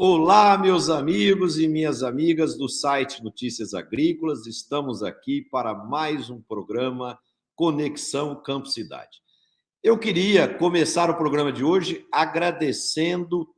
Olá, meus amigos e minhas amigas do site Notícias Agrícolas. Estamos aqui para mais um programa Conexão Campo Cidade. Eu queria começar o programa de hoje agradecendo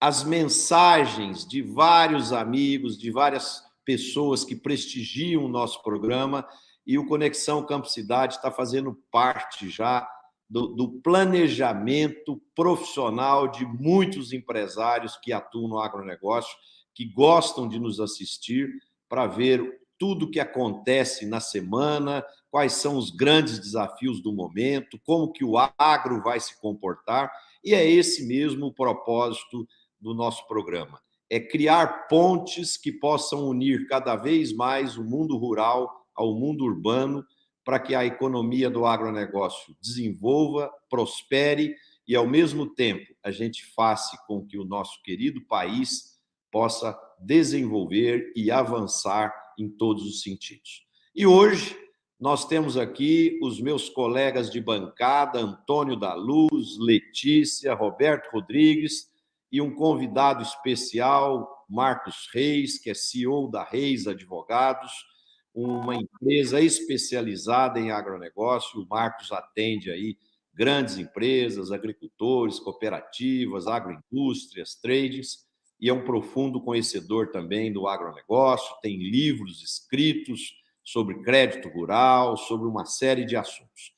as mensagens de vários amigos, de várias pessoas que prestigiam o nosso programa, e o Conexão Campo Cidade está fazendo parte já do planejamento profissional de muitos empresários que atuam no agronegócio, que gostam de nos assistir para ver tudo o que acontece na semana, quais são os grandes desafios do momento, como que o agro vai se comportar, e é esse mesmo o propósito do nosso programa. É criar pontes que possam unir cada vez mais o mundo rural ao mundo urbano, para que a economia do agronegócio desenvolva, prospere e, ao mesmo tempo, a gente faça com que o nosso querido país possa desenvolver e avançar em todos os sentidos. E hoje nós temos aqui os meus colegas de bancada, Antônio da Luz, Letícia, Roberto Rodrigues, e um convidado especial, Marcos Reis, que é CEO da Reis Advogados, uma empresa especializada em agronegócio. O Marcos atende aí grandes empresas, agricultores, cooperativas, agroindústrias, trades, e é um profundo conhecedor também do agronegócio, tem livros escritos sobre crédito rural, sobre uma série de assuntos.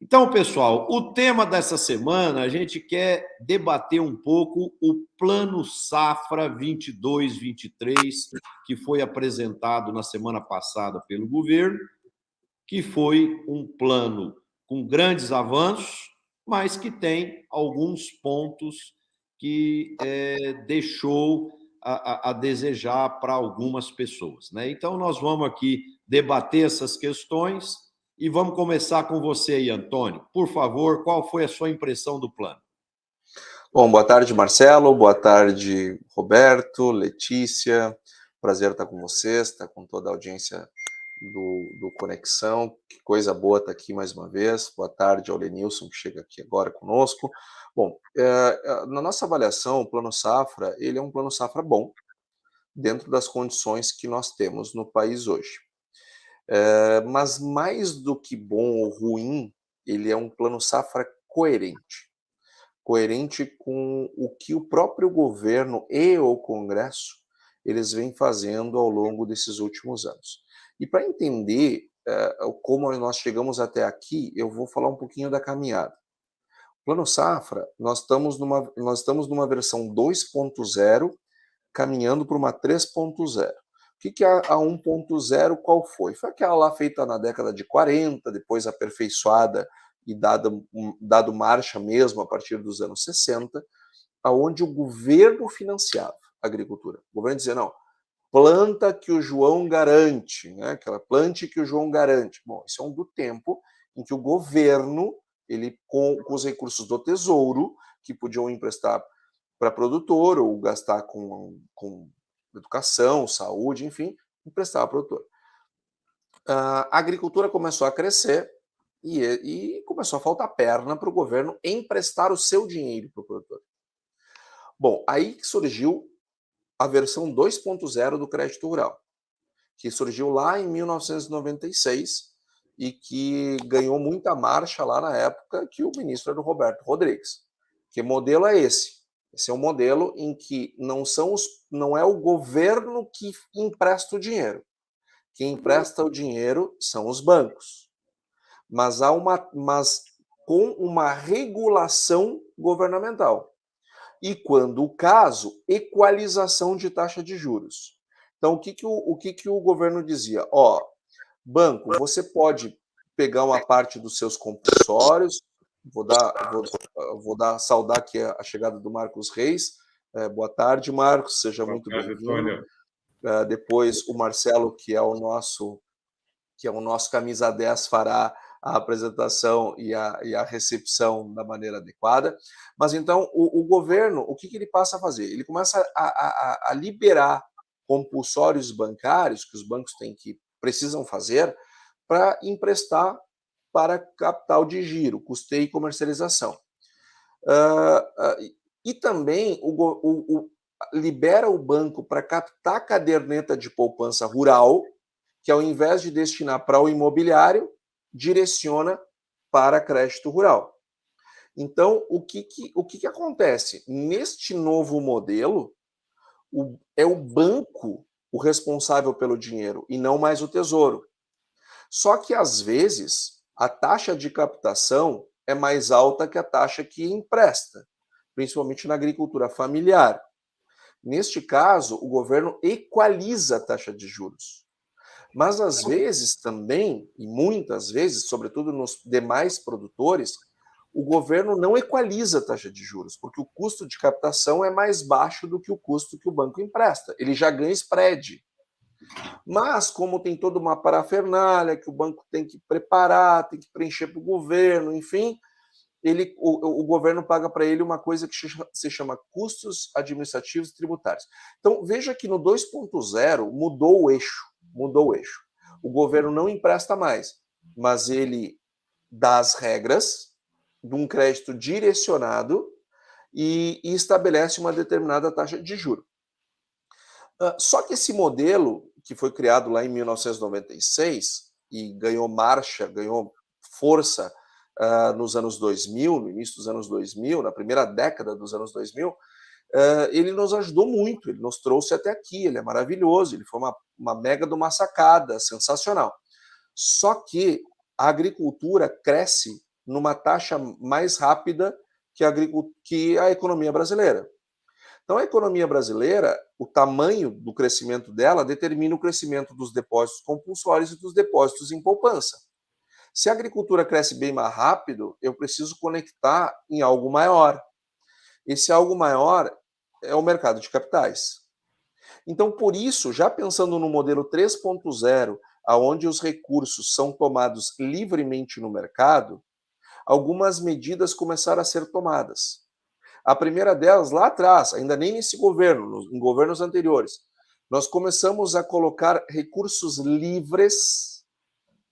Então, pessoal, o tema dessa semana, a gente quer debater um pouco o Plano Safra 22-23, que foi apresentado na semana passada pelo governo, que foi um plano com grandes avanços, mas que tem alguns pontos que deixou a desejar para algumas pessoas, né? Então, nós vamos aqui debater essas questões e vamos começar com você aí, Antônio. Por favor, qual foi a sua impressão do plano? Bom, boa tarde, Marcelo. Boa tarde, Roberto, Letícia. Prazer estar com vocês, estar com toda a audiência do Conexão. Que coisa boa estar aqui mais uma vez. Boa tarde ao Lenilson, que chega aqui agora conosco. Bom, na nossa avaliação, o Plano Safra, ele é um Plano Safra bom, dentro das condições que nós temos no país hoje. Mas mais do que bom ou ruim, ele é um Plano Safra coerente com o que o próprio governo e o Congresso eles vêm fazendo ao longo desses últimos anos. E para entender como nós chegamos até aqui, eu vou falar um pouquinho da caminhada. O Plano Safra, nós estamos numa versão 2.0 caminhando para uma 3.0. O que é a 1.0? Qual foi? Foi aquela lá feita na década de 40, depois aperfeiçoada e dado marcha mesmo a partir dos anos 60, aonde o governo financiava a agricultura. O governo dizia, não, planta que o João garante, né? Aquela plante que o João garante. Bom, isso é um do tempo em que o governo, ele com os recursos do Tesouro, que podiam emprestar para produtor ou gastar com educação, saúde, enfim, emprestava para produtor. A agricultura começou a crescer e começou a faltar perna para o governo emprestar o seu dinheiro para o produtor. Bom, aí que surgiu a versão 2.0 do crédito rural, que surgiu lá em 1996 e que ganhou muita marcha lá na época que o ministro era o Roberto Rodrigues. Que modelo é esse? Esse é um modelo em que não é o governo que empresta o dinheiro. Quem empresta o dinheiro são os bancos. Mas com uma regulação governamental. E, quando o caso, equalização de taxa de juros. Então, o que o governo dizia? Banco, você pode pegar uma parte dos seus compulsórios, vou saudar aqui a chegada do Marcos Reis. Boa tarde, Marcos, seja muito bem-vindo. Depois o Marcelo, que é o nosso camisa 10, fará a apresentação e a recepção da maneira adequada. Mas então o governo, o que ele passa a fazer? Ele começa a liberar compulsórios bancários que os bancos precisam fazer para emprestar para capital de giro, custeio e comercialização. E também libera o banco para captar a caderneta de poupança rural, que ao invés de destinar para o imobiliário, direciona para crédito rural. Então, o que acontece? Neste novo modelo, é o banco o responsável pelo dinheiro e não mais o tesouro. Só que, às vezes, a taxa de captação é mais alta que a taxa que empresta, principalmente na agricultura familiar. Neste caso, o governo equaliza a taxa de juros. Mas, às vezes, também, e muitas vezes, sobretudo nos demais produtores, o governo não equaliza a taxa de juros, porque o custo de captação é mais baixo do que o custo que o banco empresta. Ele já ganha spread. Mas, como tem toda uma parafernália que o banco tem que preparar, tem que preencher para o governo, enfim, o governo paga para ele uma coisa que se chama custos administrativos e tributários. Então, veja que no 2.0 mudou o eixo. O governo não empresta mais, mas ele dá as regras de um crédito direcionado e estabelece uma determinada taxa de juros. Só que esse modelo, que foi criado lá em 1996 e ganhou marcha, ganhou força nos anos 2000, no início dos anos 2000, na primeira década dos anos 2000, ele nos ajudou muito, ele nos trouxe até aqui, ele é maravilhoso, ele foi uma mega de uma sacada, sensacional. Só que a agricultura cresce numa taxa mais rápida que a economia brasileira. Então, a economia brasileira, o tamanho do crescimento dela determina o crescimento dos depósitos compulsórios e dos depósitos em poupança. Se a agricultura cresce bem mais rápido, eu preciso conectar em algo maior. Esse algo maior é o mercado de capitais. Então, por isso, já pensando no modelo 3.0, onde os recursos são tomados livremente no mercado, algumas medidas começaram a ser tomadas. A primeira delas, lá atrás, ainda nem nesse governo, em governos anteriores, nós começamos a colocar recursos livres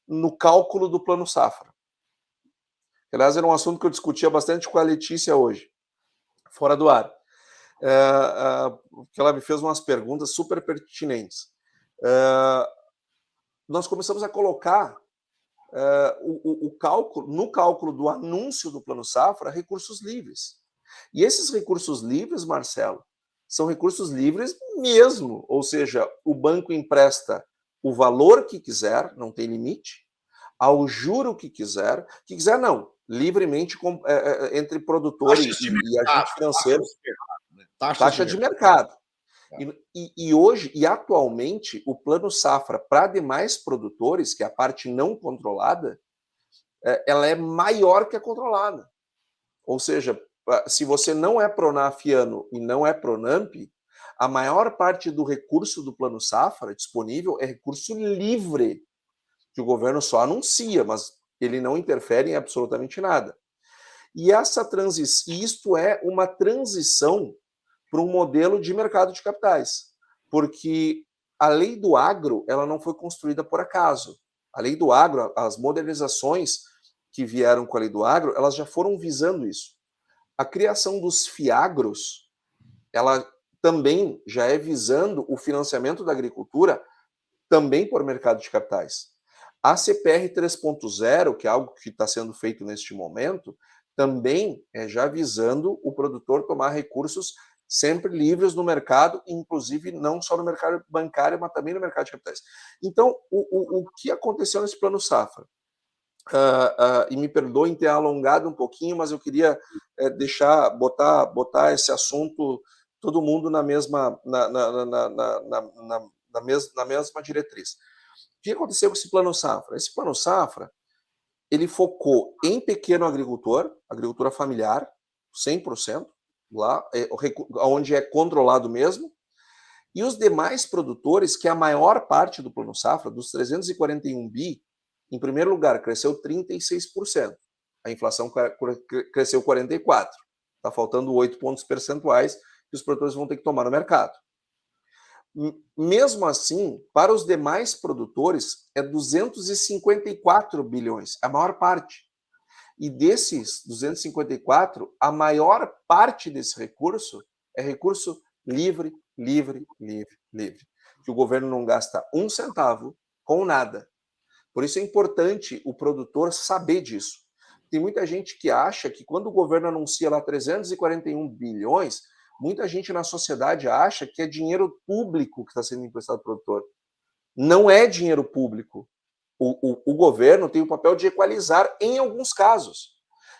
no cálculo do Plano Safra. Aliás, era um assunto que eu discutia bastante com a Letícia hoje, fora do ar. Que ela me fez umas perguntas super pertinentes. Nós começamos a colocar no cálculo do anúncio do Plano Safra recursos livres. E esses recursos livres, Marcelo, são recursos livres mesmo, ou seja, o banco empresta o valor que quiser, não tem limite, ao juro que quiser não, livremente entre produtor e agente financeiro. Taxa de mercado. E hoje, e atualmente, o Plano Safra para demais produtores, que é a parte não controlada, ela é maior que a controlada. Ou seja, se você não é Pronafiano e não é Pronamp, a maior parte do recurso do Plano Safra disponível é recurso livre, que o governo só anuncia, mas ele não interfere em absolutamente nada. E isto é uma transição para um modelo de mercado de capitais, porque a lei do agro ela não foi construída por acaso. A lei do agro, as modernizações que vieram com a lei do agro, elas já foram visando isso. A criação dos FIAGROS, ela também já é visando o financiamento da agricultura também por mercado de capitais. A CPR 3.0, que é algo que está sendo feito neste momento, também é já visando o produtor tomar recursos sempre livres no mercado, inclusive não só no mercado bancário, mas também no mercado de capitais. Então, o que aconteceu nesse Plano Safra? E me perdoem ter alongado um pouquinho, mas eu queria botar esse assunto, todo mundo na mesma diretriz. O que aconteceu com esse Plano Safra? Esse Plano Safra, ele focou em pequeno agricultor, agricultura familiar, 100%, lá, onde é controlado mesmo, e os demais produtores, que é a maior parte do Plano Safra, dos 341 bi, em primeiro lugar, cresceu 36%. A inflação cresceu 44%. Está faltando 8 pontos percentuais que os produtores vão ter que tomar no mercado. Mesmo assim, para os demais produtores, é 254 bilhões, a maior parte. E desses 254, a maior parte desse recurso é recurso livre, que o governo não gasta um centavo com nada. Por isso é importante o produtor saber disso. Tem muita gente que acha que quando o governo anuncia lá 341 bilhões, muita gente na sociedade acha que é dinheiro público que está sendo emprestado ao produtor. Não é dinheiro público. O governo tem o papel de equalizar em alguns casos.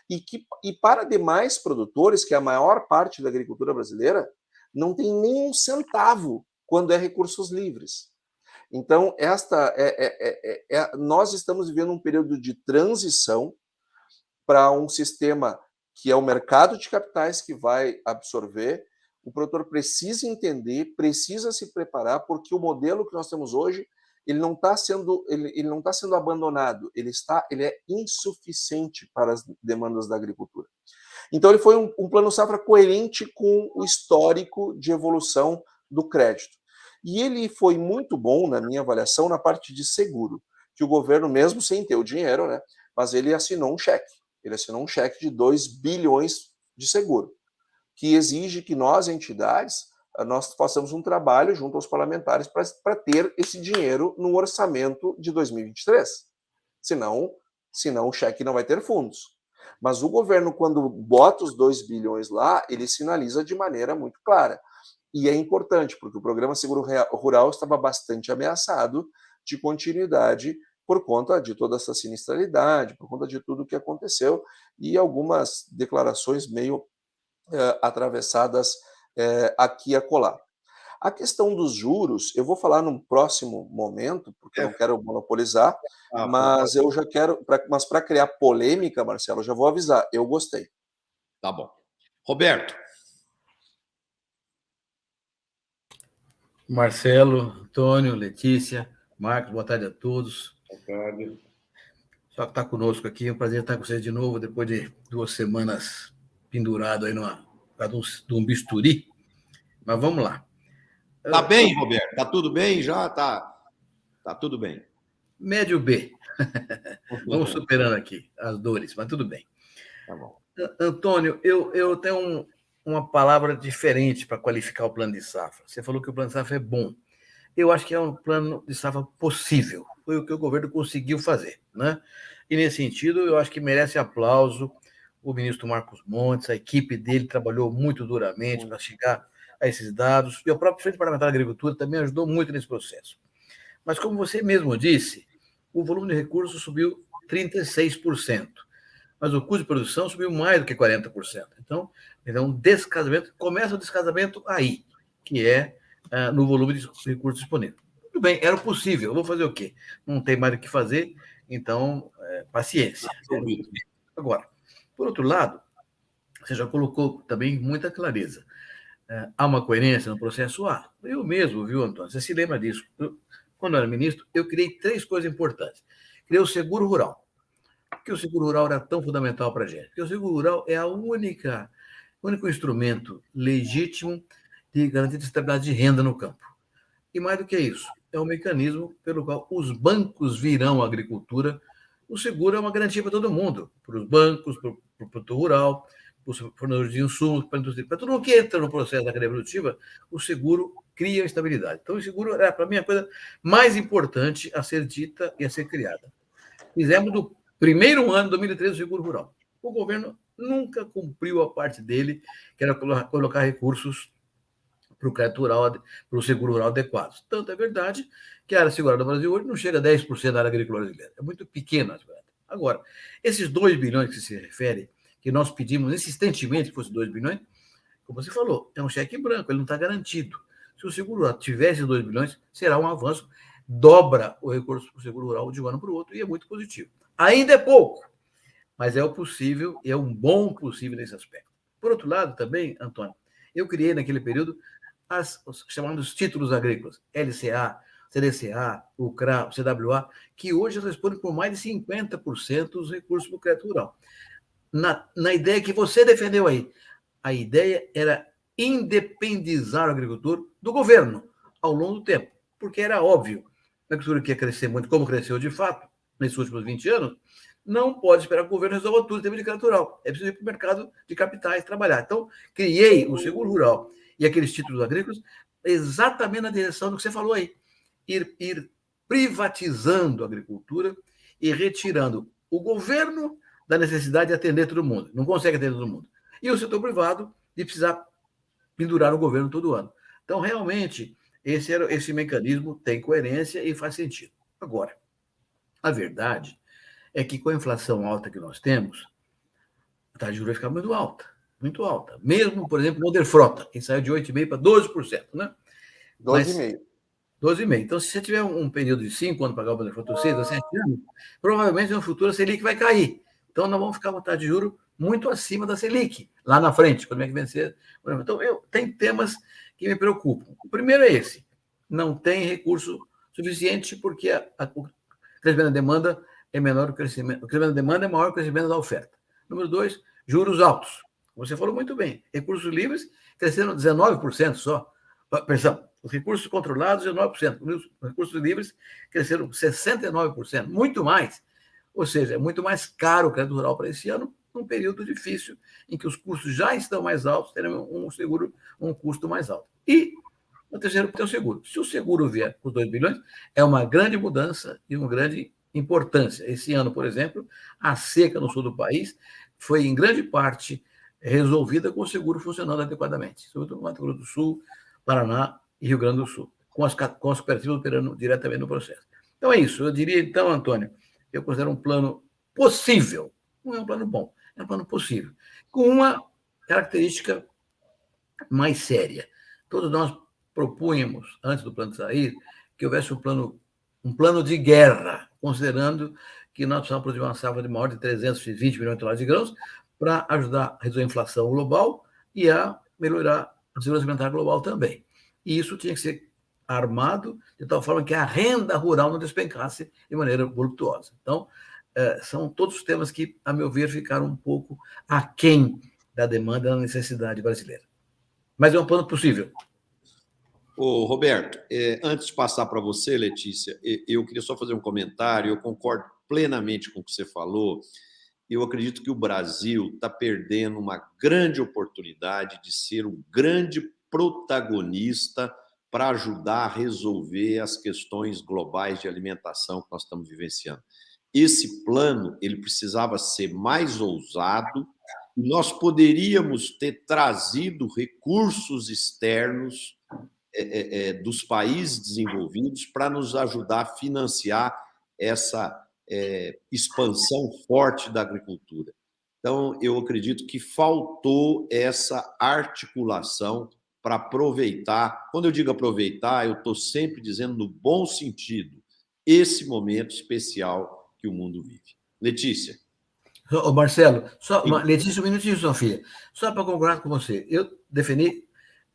E para demais produtores, que é a maior parte da agricultura brasileira, não tem nem um centavo quando é recursos livres. Então, nós estamos vivendo um período de transição para um sistema que é o mercado de capitais que vai absorver. O produtor precisa entender, precisa se preparar, porque o modelo que nós temos hoje ele não está sendo abandonado, ele é insuficiente para as demandas da agricultura. Então, ele foi um plano safra coerente com o histórico de evolução do crédito. E ele foi muito bom, na minha avaliação, na parte de seguro, que o governo, mesmo sem ter o dinheiro, né, mas ele assinou um cheque. Ele assinou um cheque de 2 bilhões de seguro, que exige que nós, entidades, nós façamos um trabalho junto aos parlamentares para ter esse dinheiro no orçamento de 2023. Senão o cheque não vai ter fundos. Mas o governo, quando bota os 2 bilhões lá, ele sinaliza de maneira muito clara. E é importante, porque o programa Seguro Rural estava bastante ameaçado de continuidade por conta de toda essa sinistralidade, por conta de tudo que aconteceu e algumas declarações meio atravessadas aqui e acolá. A questão dos juros, eu vou falar num próximo momento, porque eu não quero monopolizar, mas eu já quero, mas para criar polêmica, Marcelo, eu já vou avisar, eu gostei. Tá bom. Roberto. Marcelo, Antônio, Letícia, Marcos, boa tarde a todos. Boa tarde. Só que está conosco aqui, é um prazer estar com vocês de novo, depois de 2 semanas pendurado aí de um bisturi. Mas vamos lá. Tá bem, Roberto? Tá tudo bem já? Tá tudo bem. Médio B. Vamos superando aqui as dores, mas tudo bem. Tá bom. Antônio, eu tenho uma palavra diferente para qualificar o plano de safra. Você falou que o plano de safra é bom. Eu acho que é um plano de safra possível. Foi o que o governo conseguiu fazer, né? E, nesse sentido, eu acho que merece aplauso o ministro Marcos Montes, a equipe dele trabalhou muito duramente para chegar a esses dados, e o próprio Frente Parlamentar da Agricultura também ajudou muito nesse processo. Mas, como você mesmo disse, o volume de recursos subiu 36%, mas o custo de produção subiu mais do que 40%. Então, descasamento, começa o descasamento aí, que é no volume de recursos disponíveis. Tudo bem, era possível, eu vou fazer o quê? Não tem mais o que fazer, então, paciência. Agora, por outro lado, você já colocou também muita clareza. Há uma coerência no processo? Eu mesmo, viu, Antônio? Você se lembra disso? Quando eu era ministro, eu criei 3 coisas importantes. Criei o seguro rural. Por que o seguro rural era tão fundamental para a gente? Porque o seguro rural é o único instrumento legítimo de garantia de estabilidade de renda no campo. E mais do que isso, é um mecanismo pelo qual os bancos virão à agricultura. O seguro é uma garantia para todo mundo, para os bancos, para o produtor rural, para os fornecedores de insumos, para a indústria. Para todo mundo que entra no processo da cadeia produtiva, o seguro cria estabilidade. Então, o seguro era, para mim, a coisa mais importante a ser dita e a ser criada. Fizemos do primeiro ano de 2013 o seguro rural. O governo nunca cumpriu a parte dele, que era colocar recursos para o crédito rural, para o seguro rural adequados. Tanto é verdade que a área segurada do Brasil hoje não chega a 10% da área agrícola brasileira. É muito pequena. Agora, esses 2 bilhões que se refere, que nós pedimos insistentemente que fosse 2 bilhões, como você falou, é um cheque em branco, ele não está garantido. Se o seguro rural tivesse 2 bilhões, será um avanço, dobra o recurso para o seguro rural de um ano para o outro, e é muito positivo. Ainda é pouco, mas é o possível, e é um bom possível nesse aspecto. Por outro lado, também, Antônio, eu criei naquele período os chamados títulos agrícolas, LCA, CDCA, o CRA, o CWA, que hoje respondem por mais de 50% dos recursos para o crédito rural. Na ideia que você defendeu aí, a ideia era independizar o agricultor do governo ao longo do tempo, porque era óbvio que a agricultura que ia crescer muito, como cresceu de fato nesses últimos 20 anos, não pode esperar que o governo resolva tudo em termos de crédito rural. É preciso ir para o mercado de capitais trabalhar. Então, criei o seguro rural e aqueles títulos agrícolas exatamente na direção do que você falou aí. Ir privatizando a agricultura e retirando o governo da necessidade de atender todo mundo. Não consegue atender todo mundo. E o setor privado de precisar pendurar o governo todo ano. Então, realmente, esse mecanismo tem coerência e faz sentido. Agora, a verdade é que com a inflação alta que nós temos, a taxa de juros vai ficar muito alta, muito alta. Mesmo, por exemplo, o Moder Frota, que saiu de 8,5% para 12%, né? 12,5%. 12,5%. Então, se você tiver um período de 5 anos para pagar o Moder Frota, ou 6 ou 7 anos, provavelmente no futuro a Selic vai cair. Então, nós vamos ficar com taxa de juros muito acima da Selic, lá na frente, quando é que vencer. Então, tem temas que me preocupam. O primeiro é esse: não tem recurso suficiente porque o crescimento da demanda é menor que o crescimento. O crescimento da demanda é maior que o crescimento da oferta. Número 2, juros altos. Você falou muito bem. Recursos livres cresceram 19% só. Perdão, os recursos controlados, 19%. Os recursos livres cresceram 69%, muito mais. Ou seja, é muito mais caro o crédito rural para esse ano, num período difícil, em que os custos já estão mais altos, terão um custo mais alto. E o terceiro é o seguro. Se o seguro vier por 2 bilhões, é uma grande mudança e uma grande importância. Esse ano, por exemplo, a seca no sul do país foi, em grande parte, resolvida com o seguro funcionando adequadamente, sobretudo no Mato Grosso do Sul, Paraná e Rio Grande do Sul, com as cooperativas operando diretamente no processo. Então é isso. Eu diria, então, Antônio, eu considero um plano possível. Não é um plano bom, é um plano possível, com uma característica mais séria. Todos nós propunhamos, antes do plano sair, que houvesse um plano de guerra, considerando que nós precisamos produzir uma safra de maior de 320 milhões de toneladas de grãos para ajudar a reduzir a inflação global e a melhorar a segurança alimentar global também. E isso tinha que ser armado de tal forma que a renda rural não despencasse de maneira voluptuosa. Então, são todos temas que, a meu ver, ficaram um pouco aquém da demanda e da necessidade brasileira. Mas é um plano possível. Ô, Roberto, antes de passar para você, Letícia, eu queria só fazer um comentário. Eu concordo plenamente com o que você falou. Eu acredito que o Brasil está perdendo uma grande oportunidade de ser um grande protagonista para ajudar a resolver as questões globais de alimentação que nós estamos vivenciando. Esse plano ele precisava ser mais ousado e nós poderíamos ter trazido recursos externos dos países desenvolvidos para nos ajudar a financiar essa expansão forte da agricultura. Então, eu acredito que faltou essa articulação para aproveitar. Quando eu digo aproveitar, eu estou sempre dizendo no bom sentido, esse momento especial que o mundo vive. Letícia. Ô, Marcelo, Letícia, um minutinho, sua filha. Só para concordar com você, eu defini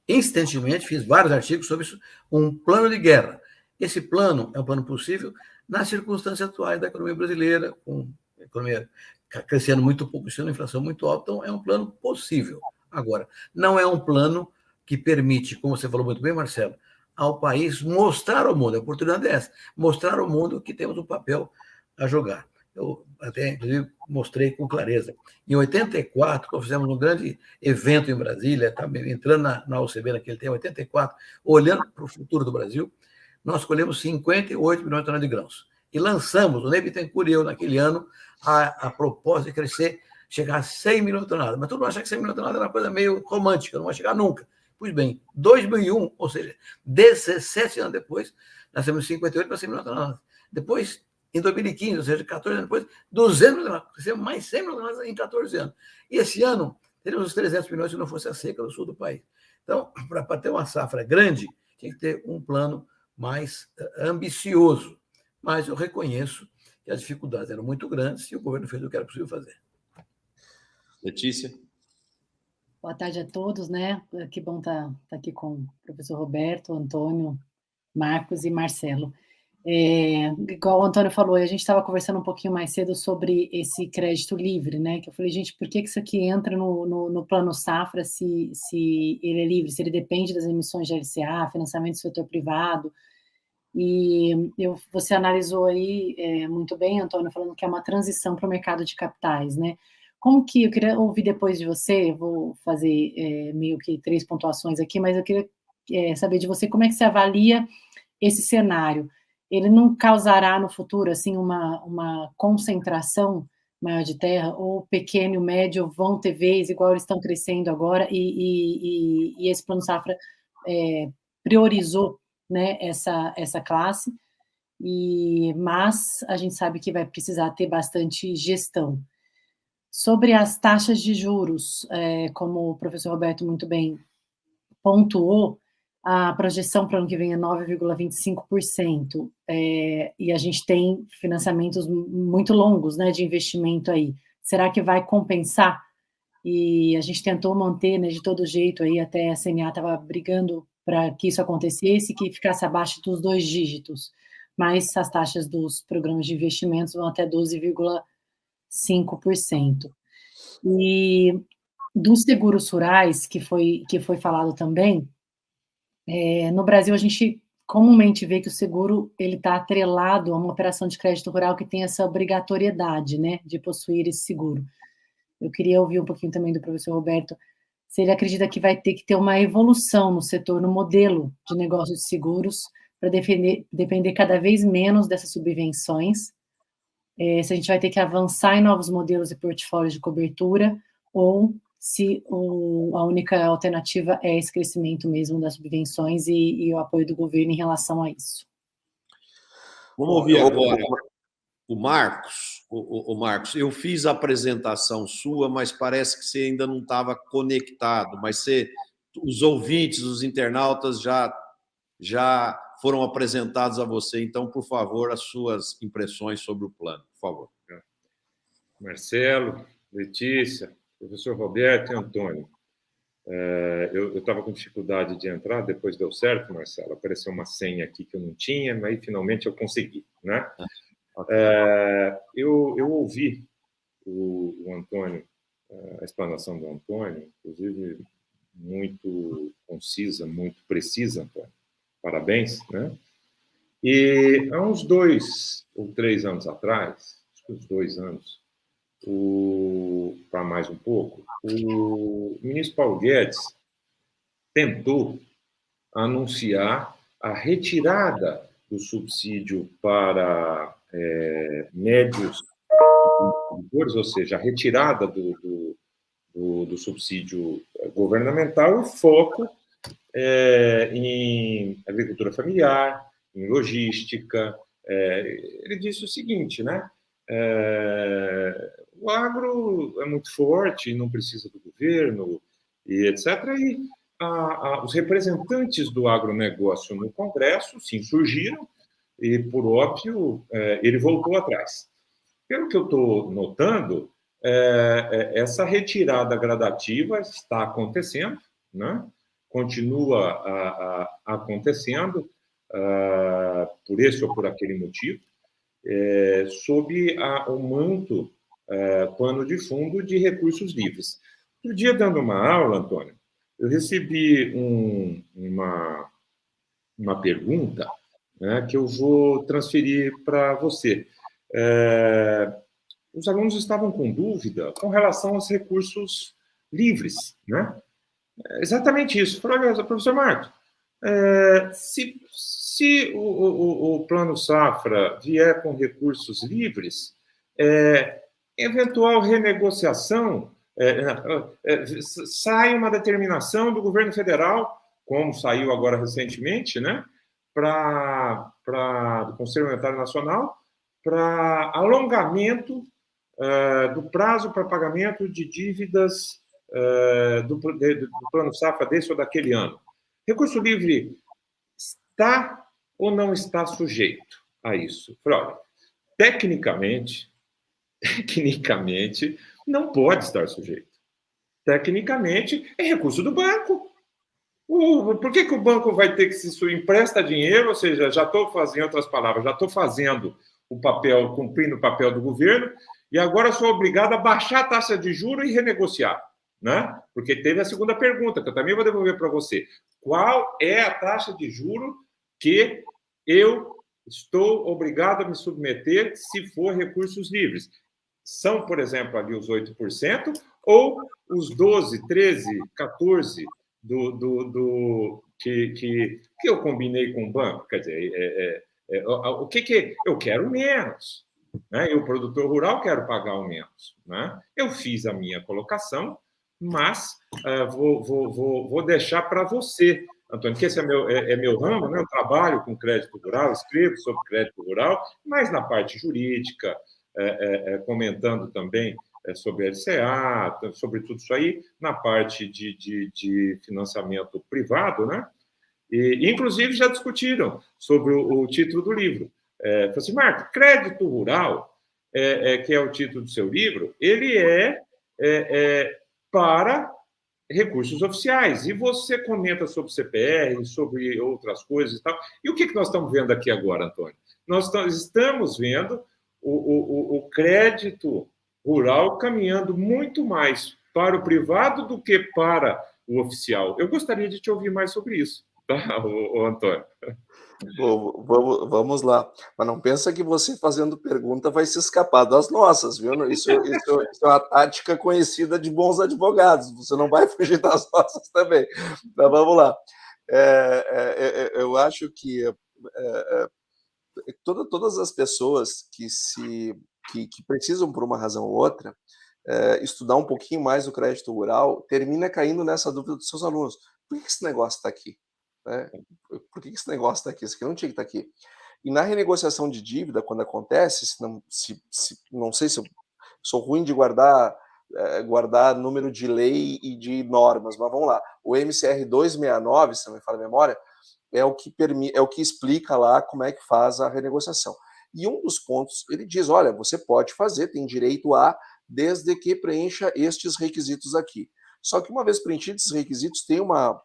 instantaneamente, fiz vários artigos sobre isso, um plano de guerra. Esse plano é um plano possível nas circunstâncias atuais da economia brasileira, com a economia crescendo muito pouco, sendo inflação muito alta, então é um plano possível. Agora, não é um plano que permite, como você falou muito bem, Marcelo, ao país mostrar ao mundo, a oportunidade é essa, mostrar ao mundo que temos um papel a jogar. Eu até, inclusive, mostrei com clareza. Em 84, quando fizemos um grande evento em Brasília, entrando na OCB naquele tempo, 84, olhando para o futuro do Brasil, nós escolhemos 58 milhões de toneladas de grãos. E lançamos, o Ney Bittencourt e eu, naquele ano, a proposta de crescer, chegar a 100 milhões de toneladas. Mas todo mundo acha que 100 milhões de toneladas era uma coisa meio romântica, não vai chegar nunca. Pois bem, 2001, ou seja, 17 anos depois, nós temos 58 para 100 milhões de toneladas. Depois, em 2015, ou seja, 14 anos depois, 200 milhões, crescemos mais 100 milhões em 14 anos. E esse ano, teríamos os 300 milhões se não fosse a seca do sul do país. Então, para ter uma safra grande, tinha que ter um plano mais ambicioso. Mas eu reconheço que as dificuldades eram muito grandes e o governo fez o que era possível fazer. Letícia? Boa tarde a todos, né? Que bom estar aqui com o professor Roberto, Antônio, Marcos e Marcelo. Igual o Antônio falou, a gente estava conversando um pouquinho mais cedo sobre esse crédito livre, né? Que eu falei, gente, por que isso aqui entra no plano safra se ele é livre, se ele depende das emissões de LCA, financiamento do setor privado? E você analisou aí muito bem, Antônio, falando que é uma transição para o mercado de capitais, né? Como que, eu queria ouvir depois de você, eu vou fazer meio que 3 pontuações aqui, mas eu queria saber de você como é que você avalia esse cenário. Ele não causará no futuro, assim, uma concentração maior de terra, ou pequeno e médio vão ter vez, igual eles estão crescendo agora, e esse Plano Safra priorizou, né, essa classe, mas a gente sabe que vai precisar ter bastante gestão. Sobre as taxas de juros, como o professor Roberto muito bem pontuou, a projeção para o ano que vem é 9,25%, e a gente tem financiamentos muito longos, né, de investimento aí. Será que vai compensar? E a gente tentou manter, né, de todo jeito, aí até a CNA estava brigando para que isso acontecesse, que ficasse abaixo dos 2 dígitos, mas as taxas dos programas de investimentos vão até 12,5%. E dos seguros rurais, que foi falado também, no Brasil a gente comumente vê que o seguro ele está atrelado a uma operação de crédito rural que tem essa obrigatoriedade, né, de possuir esse seguro. Eu queria ouvir um pouquinho também do professor Roberto, se ele acredita que vai ter que ter uma evolução no setor, no modelo de negócio de seguros, para depender cada vez menos dessas subvenções, se a gente vai ter que avançar em novos modelos e portfólios de cobertura, ou se a única alternativa é esse crescimento mesmo das subvenções e o apoio do governo em relação a isso. Vamos ouvir agora o Marcos. O Marcos, eu fiz a apresentação sua, mas parece que você ainda não estava conectado, mas os ouvintes, os internautas já foram apresentados a você, então, por favor, as suas impressões sobre o plano, por favor. Marcelo, Letícia, professor Roberto e Antônio. Eu estava com dificuldade de entrar, depois deu certo, Marcelo. Apareceu uma senha aqui que eu não tinha, mas finalmente eu consegui, né? Eu ouvi o Antônio, a explanação do Antônio, inclusive muito concisa, muito precisa, Antônio. Parabéns, né? E há uns 2 ou 3 anos atrás, acho que uns 2 anos, para mais um pouco, o ministro Paulo Guedes tentou anunciar a retirada do subsídio para médios produtores, ou seja, a retirada do subsídio governamental e foco em agricultura familiar, em logística. Ele disse o seguinte, né? O agro é muito forte, não precisa do governo, e etc. E os representantes do agronegócio no Congresso se insurgiram e, por óbvio, ele voltou atrás. Pelo que eu estou notando, essa retirada gradativa está acontecendo, né? Continua acontecendo, por esse ou por aquele motivo, sob o manto, pano de fundo de recursos livres. Outro dia, dando uma aula, Antônio, eu recebi uma pergunta, né, que eu vou transferir para você. Os alunos estavam com dúvida com relação aos recursos livres, né? Exatamente isso. Falei, olha, professor Marco, se o Plano Safra vier com recursos livres, eventual renegociação, sai uma determinação do governo federal, como saiu agora recentemente, né, do Conselho Monetário Nacional, para alongamento do prazo para pagamento de dívidas do Plano Safra desse ou daquele ano. Recurso livre está ou não está sujeito a isso? Olha, tecnicamente, não pode estar sujeito. Tecnicamente, é recurso do banco. Por que o banco vai ter que, se empresta dinheiro, ou seja, já estou fazendo, em outras palavras, já estou fazendo o papel, cumprindo o papel do governo, e agora sou obrigado a baixar a taxa de juros e renegociar, né? Porque teve a segunda pergunta, que eu também vou devolver para você. Qual é a taxa de juros que eu estou obrigado a me submeter se for recursos livres. São, por exemplo, ali os 8%, ou os 12, 13, 14% que eu combinei com o banco. Quer dizer, o que eu quero menos. Né? Eu, produtor rural, quero pagar o menos. Né? Eu fiz a minha colocação, mas vou deixar para você, Antônio, que esse é meu ramo, né? Eu trabalho com crédito rural, escrevo sobre crédito rural, mas na parte jurídica, comentando também sobre a LCA, sobre tudo isso aí, na parte de financiamento privado, né? E, inclusive, já discutiram sobre o título do livro. Falei assim, Marco, crédito rural, que é o título do seu livro, ele para recursos oficiais. E você comenta sobre CPR, sobre outras coisas e tal. E o que nós estamos vendo aqui agora, Antônio? Nós estamos vendo o crédito rural caminhando muito mais para o privado do que para o oficial. Eu gostaria de te ouvir mais sobre isso, tá, Antônio? Vamos lá. Mas não pensa que você fazendo pergunta vai se escapar das nossas, viu? Isso é uma tática conhecida de bons advogados. Você não vai fugir das nossas também. Mas vamos lá. Eu acho que todas as pessoas que precisam, por uma razão ou outra, estudar um pouquinho mais o crédito rural, termina caindo nessa dúvida dos seus alunos. Por que esse negócio está aqui? Por que esse negócio está aqui? Isso aqui não tinha que estar aqui. E na renegociação de dívida, quando acontece, não sei se eu sou ruim de guardar número de lei e de normas, mas vamos lá. O MCR 269, se não me falha a memória, é o que explica lá como é que faz a renegociação. E um dos pontos, ele diz, olha, você pode fazer, tem direito a, desde que preencha estes requisitos aqui. Só que uma vez preenchidos esses requisitos, tem uma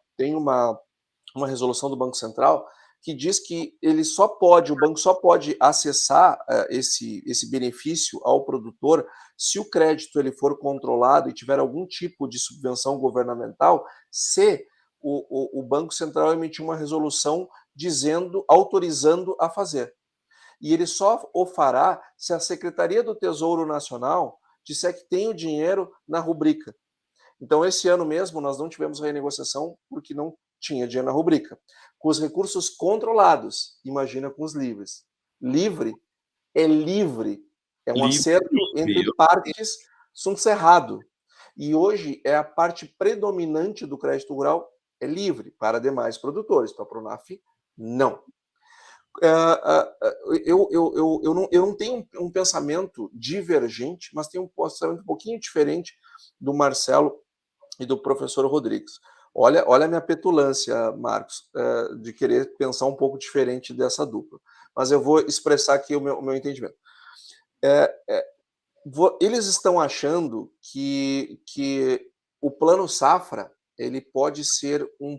resolução do Banco Central que diz que o banco só pode acessar esse benefício ao produtor se o crédito ele for controlado e tiver algum tipo de subvenção governamental, se o Banco Central emitir uma resolução autorizando a fazer. E ele só o fará se a Secretaria do Tesouro Nacional disser que tem o dinheiro na rubrica. Então, esse ano mesmo, nós não tivemos renegociação porque não tinha dinheiro na rubrica. Com os recursos controlados, imagina com os livres. Livre é livre. É um acerto entre partes, assunto cerrado. E hoje é a parte predominante do crédito rural é livre para demais produtores. Para a Pronaf, não. Eu não tenho um pensamento divergente, mas tenho um pensamento um pouquinho diferente do Marcelo e do professor Rodrigues. Olha a minha petulância, Marcos, de querer pensar um pouco diferente dessa dupla. Mas eu vou expressar aqui o meu entendimento. Eles estão achando que o plano safra ele pode ser um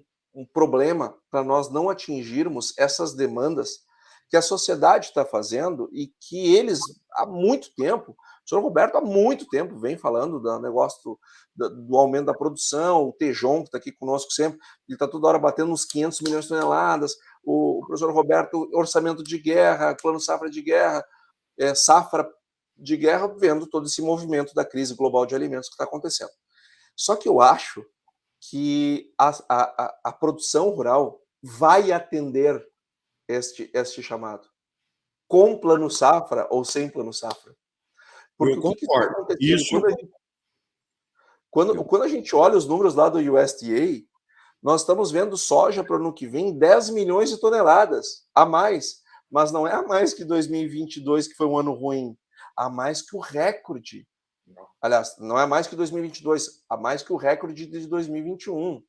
problema para nós não atingirmos essas demandas que a sociedade está fazendo e que eles, há muito tempo, o senhor Roberto há muito tempo vem falando do negócio do aumento da produção, o Tejon, que está aqui conosco sempre, ele está toda hora batendo uns 500 milhões de toneladas, o professor Roberto, orçamento de guerra, plano safra de guerra, safra de guerra, vendo todo esse movimento da crise global de alimentos que está acontecendo. Só que eu acho que a produção rural vai atender este chamado, com plano safra ou sem plano safra. Porque eu concordo. Isso. Quando a gente olha os números lá do USDA, nós estamos vendo soja para o ano que vem 10 milhões de toneladas a mais, mas não é a mais que 2022, que foi um ano ruim, a mais que o recorde. Aliás, não é mais que 2022, a mais que o recorde de 2021.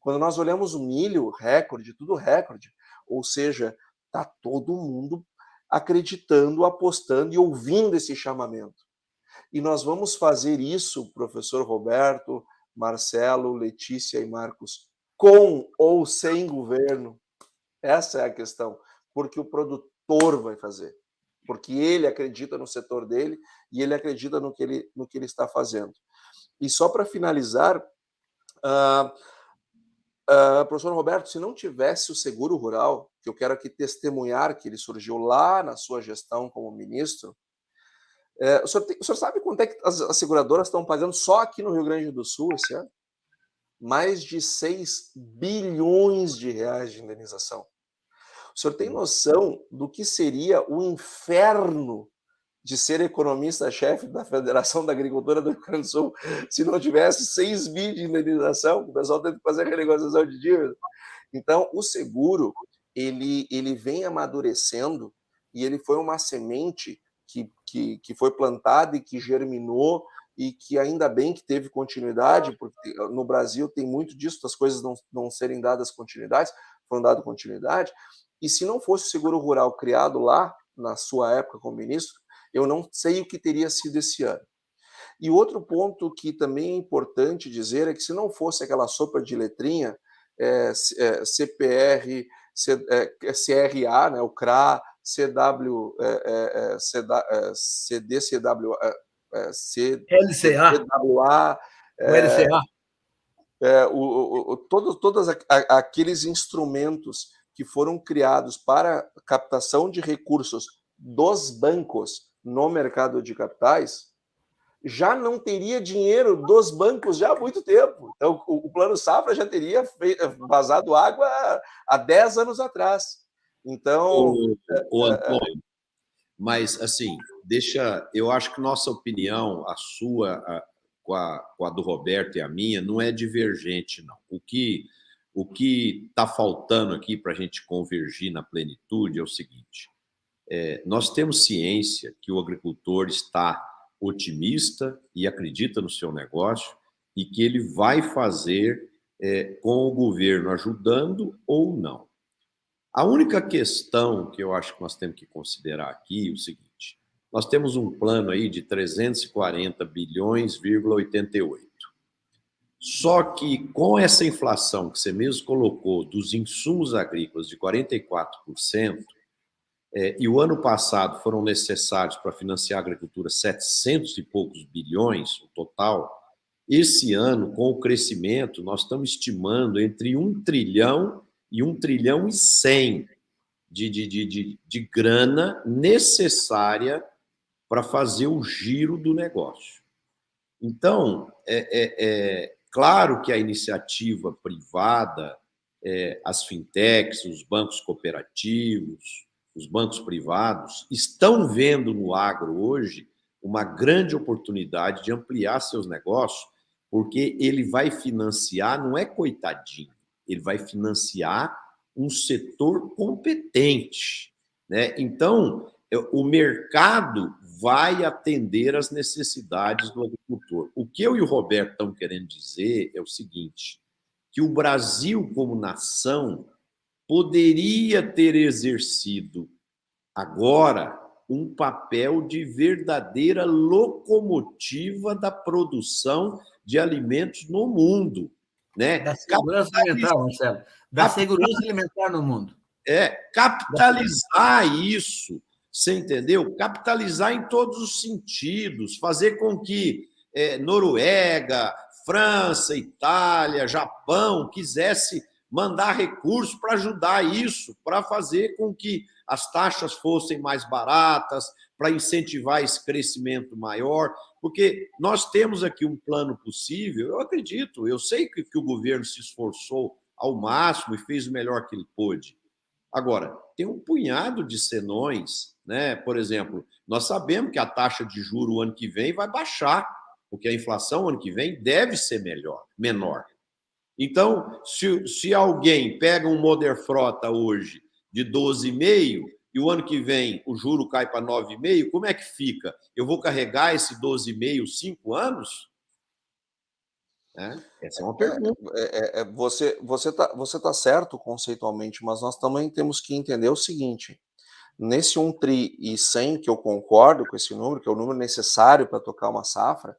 Quando nós olhamos o milho, recorde, tudo recorde. Ou seja, está todo mundo acreditando, apostando e ouvindo esse chamamento. E nós vamos fazer isso, professor Roberto, Marcelo, Letícia e Marcos, com ou sem governo. Essa é a questão. Porque o produtor vai fazer. Porque ele acredita no setor dele e ele acredita no que ele está fazendo. E só para finalizar, professor Roberto, se não tivesse o seguro rural, que eu quero aqui testemunhar que ele surgiu lá na sua gestão como ministro, o senhor sabe quanto é que as seguradoras estão pagando só aqui no Rio Grande do Sul esse ano? Mais de 6 bilhões de reais de indenização. O senhor tem noção do que seria o inferno de ser economista-chefe da Federação da Agricultura do Rio Grande do Sul se não tivesse 6 bi de indenização? O pessoal tem que fazer renegociação de dívida. Então, o seguro, ele vem amadurecendo e ele foi uma semente que foi plantada e que germinou e que ainda bem que teve continuidade, porque no Brasil tem muito disso, das coisas não serem dadas continuidades, foram dadas continuidade, e se não fosse o seguro rural criado lá, na sua época como ministro, eu não sei o que teria sido esse ano. E outro ponto que também é importante dizer é que se não fosse aquela sopa de letrinha, CPR, CRA, né, o CRA, CDCWA, LCA, o LCA. Todos aqueles instrumentos que foram criados para captação de recursos dos bancos no mercado de capitais, já não teria dinheiro dos bancos já há muito tempo. Então, o Plano Safra já teria vazado água há 10 anos atrás. Então... Antônio, mas, assim, eu acho que nossa opinião, a sua, com a do Roberto e a minha, não é divergente, não. O que está faltando aqui para a gente convergir na plenitude é o seguinte: nós temos ciência que o agricultor está otimista e acredita no seu negócio e que ele vai fazer com o governo ajudando ou não. A única questão que eu acho que nós temos que considerar aqui é o seguinte: nós temos um plano aí de 340 bilhões,88. Só que com essa inflação que você mesmo colocou dos insumos agrícolas de 44%, e o ano passado foram necessários para financiar a agricultura 700 e poucos bilhões, o total, esse ano, com o crescimento, nós estamos estimando entre 1 trilhão e 1 trilhão e 100 de grana necessária para fazer o giro do negócio. Então, claro que a iniciativa privada, as fintechs, os bancos cooperativos, os bancos privados, estão vendo no agro hoje uma grande oportunidade de ampliar seus negócios, porque ele vai financiar, não é coitadinho, ele vai financiar um setor competente, né? Então, o mercado vai atender às necessidades do agricultor. O que eu e o Roberto estamos querendo dizer é o seguinte: que o Brasil, como nação, poderia ter exercido agora um papel de verdadeira locomotiva da produção de alimentos no mundo, né? Da segurança alimentar, Marcelo. Da segurança alimentar no mundo. Capitalizar isso, você entendeu? Capitalizar em todos os sentidos, fazer com que Noruega, França, Itália, Japão quisesse mandar recursos para ajudar isso, para fazer com que as taxas fossem mais baratas, para incentivar esse crescimento maior, porque nós temos aqui um plano possível, eu acredito, eu sei que o governo se esforçou ao máximo e fez o melhor que ele pôde. Agora, tem um punhado de senões, né? Por exemplo, nós sabemos que a taxa de juros o ano que vem vai baixar, porque a inflação o ano que vem deve ser menor. Então, se alguém pega um Moderfrota hoje de 12,5 e o ano que vem o juro cai para 9,5, como é que fica? Eu vou carregar esse 12,5 5 anos? Essa é uma pergunta. Você tá certo conceitualmente, mas nós também temos que entender o seguinte: nesse 1 tri e 100, que eu concordo com esse número, que é o número necessário para tocar uma safra,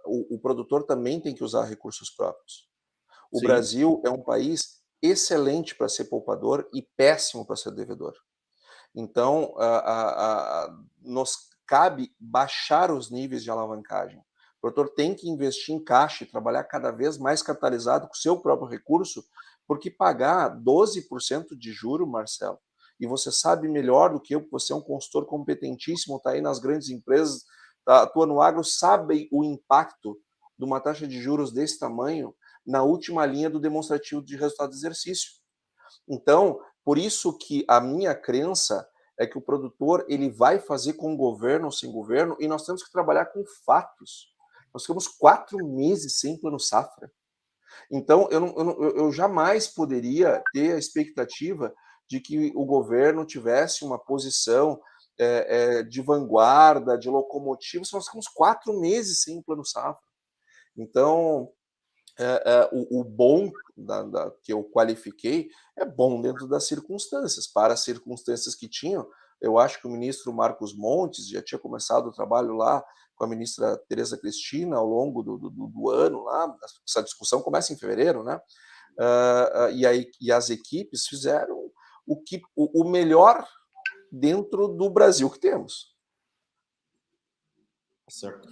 o produtor também tem que usar recursos próprios. O Sim. Brasil é um país excelente para ser poupador e péssimo para ser devedor. Então, nos cabe baixar os níveis de alavancagem, produtor tem que investir em caixa e trabalhar cada vez mais capitalizado com o seu próprio recurso, porque pagar 12% de juro, Marcelo, e você sabe melhor do que eu, você é um consultor competentíssimo, está aí nas grandes empresas, atua no agro, sabe o impacto de uma taxa de juros desse tamanho na última linha do demonstrativo de resultado de exercício. Então, por isso que a minha crença é que o produtor ele vai fazer com governo ou sem governo, e nós temos que trabalhar com fatos. Nós ficamos 4 meses sem plano safra. Então, eu jamais poderia ter a expectativa de que o governo tivesse uma posição de vanguarda, de locomotiva, se nós ficamos 4 meses sem plano safra. Então, o bom que eu qualifiquei é bom dentro das circunstâncias. Para as circunstâncias que tinham, eu acho que o ministro Marcos Montes já tinha começado o trabalho lá com a ministra Tereza Cristina ao longo do ano lá. Essa discussão começa em fevereiro, né? E as equipes fizeram o melhor dentro do Brasil que temos. Certo.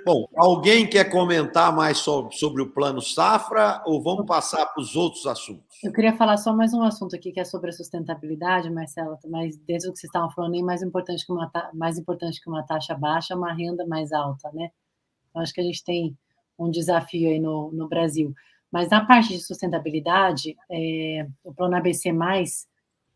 Bom, alguém quer comentar mais sobre o Plano Safra ou vamos passar para os outros assuntos? Eu queria falar só mais um assunto aqui, que é sobre a sustentabilidade, Marcelo, mas desde o que vocês estavam falando, nem mais importante que uma taxa baixa é uma renda mais alta, né? Então, acho que a gente tem um desafio aí no Brasil. Mas na parte de sustentabilidade, o Plano ABC+,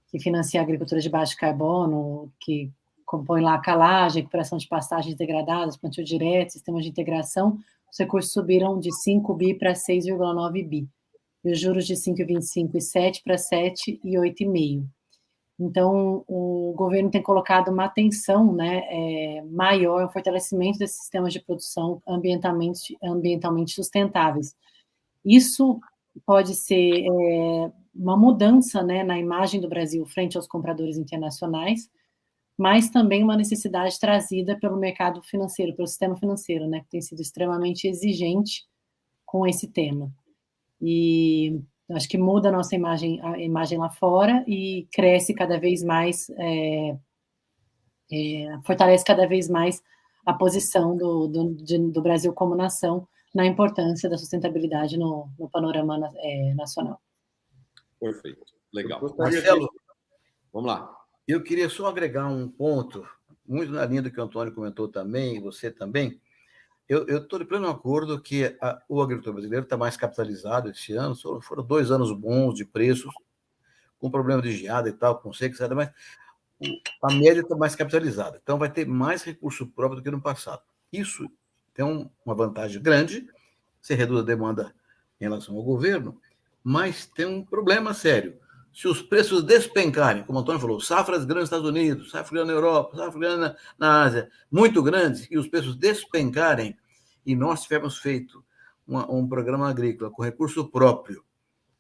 que financia a agricultura de baixo carbono, que compõe lá a calagem, recuperação de pastagens degradadas, plantio direto, sistemas de integração, os recursos subiram de 5 bi para 6,9 bi. E os juros de 5,25 e 7 para 7 e 8,5. Então, o governo tem colocado uma atenção, né, maior, um fortalecimento desses sistemas de produção ambientalmente sustentáveis. Isso pode ser uma mudança, né, na imagem do Brasil frente aos compradores internacionais, mas também uma necessidade trazida pelo mercado financeiro, pelo sistema financeiro, né, que tem sido extremamente exigente com esse tema. E acho que muda a nossa imagem lá fora e cresce cada vez mais, fortalece cada vez mais a posição do Brasil como nação na importância da sustentabilidade no panorama nacional. Perfeito, legal. Marcelo, vamos lá. Eu queria só agregar um ponto, muito na linha do que o Antônio comentou também, e você também. Eu estou de pleno acordo que o agricultor brasileiro está mais capitalizado esse ano, foram 2 anos bons de preços, com problema de geada e tal, com seca, etc., mas a média está mais capitalizada. Então, vai ter mais recurso próprio do que no passado. Isso tem uma vantagem grande, você reduz a demanda em relação ao governo, mas tem um problema sério. Se os preços despencarem, como o Antônio falou, safras grandes nos Estados Unidos, safra grande na Europa, safra grande na Ásia, muito grandes, e os preços despencarem, e nós tivermos feito um programa agrícola com recurso próprio,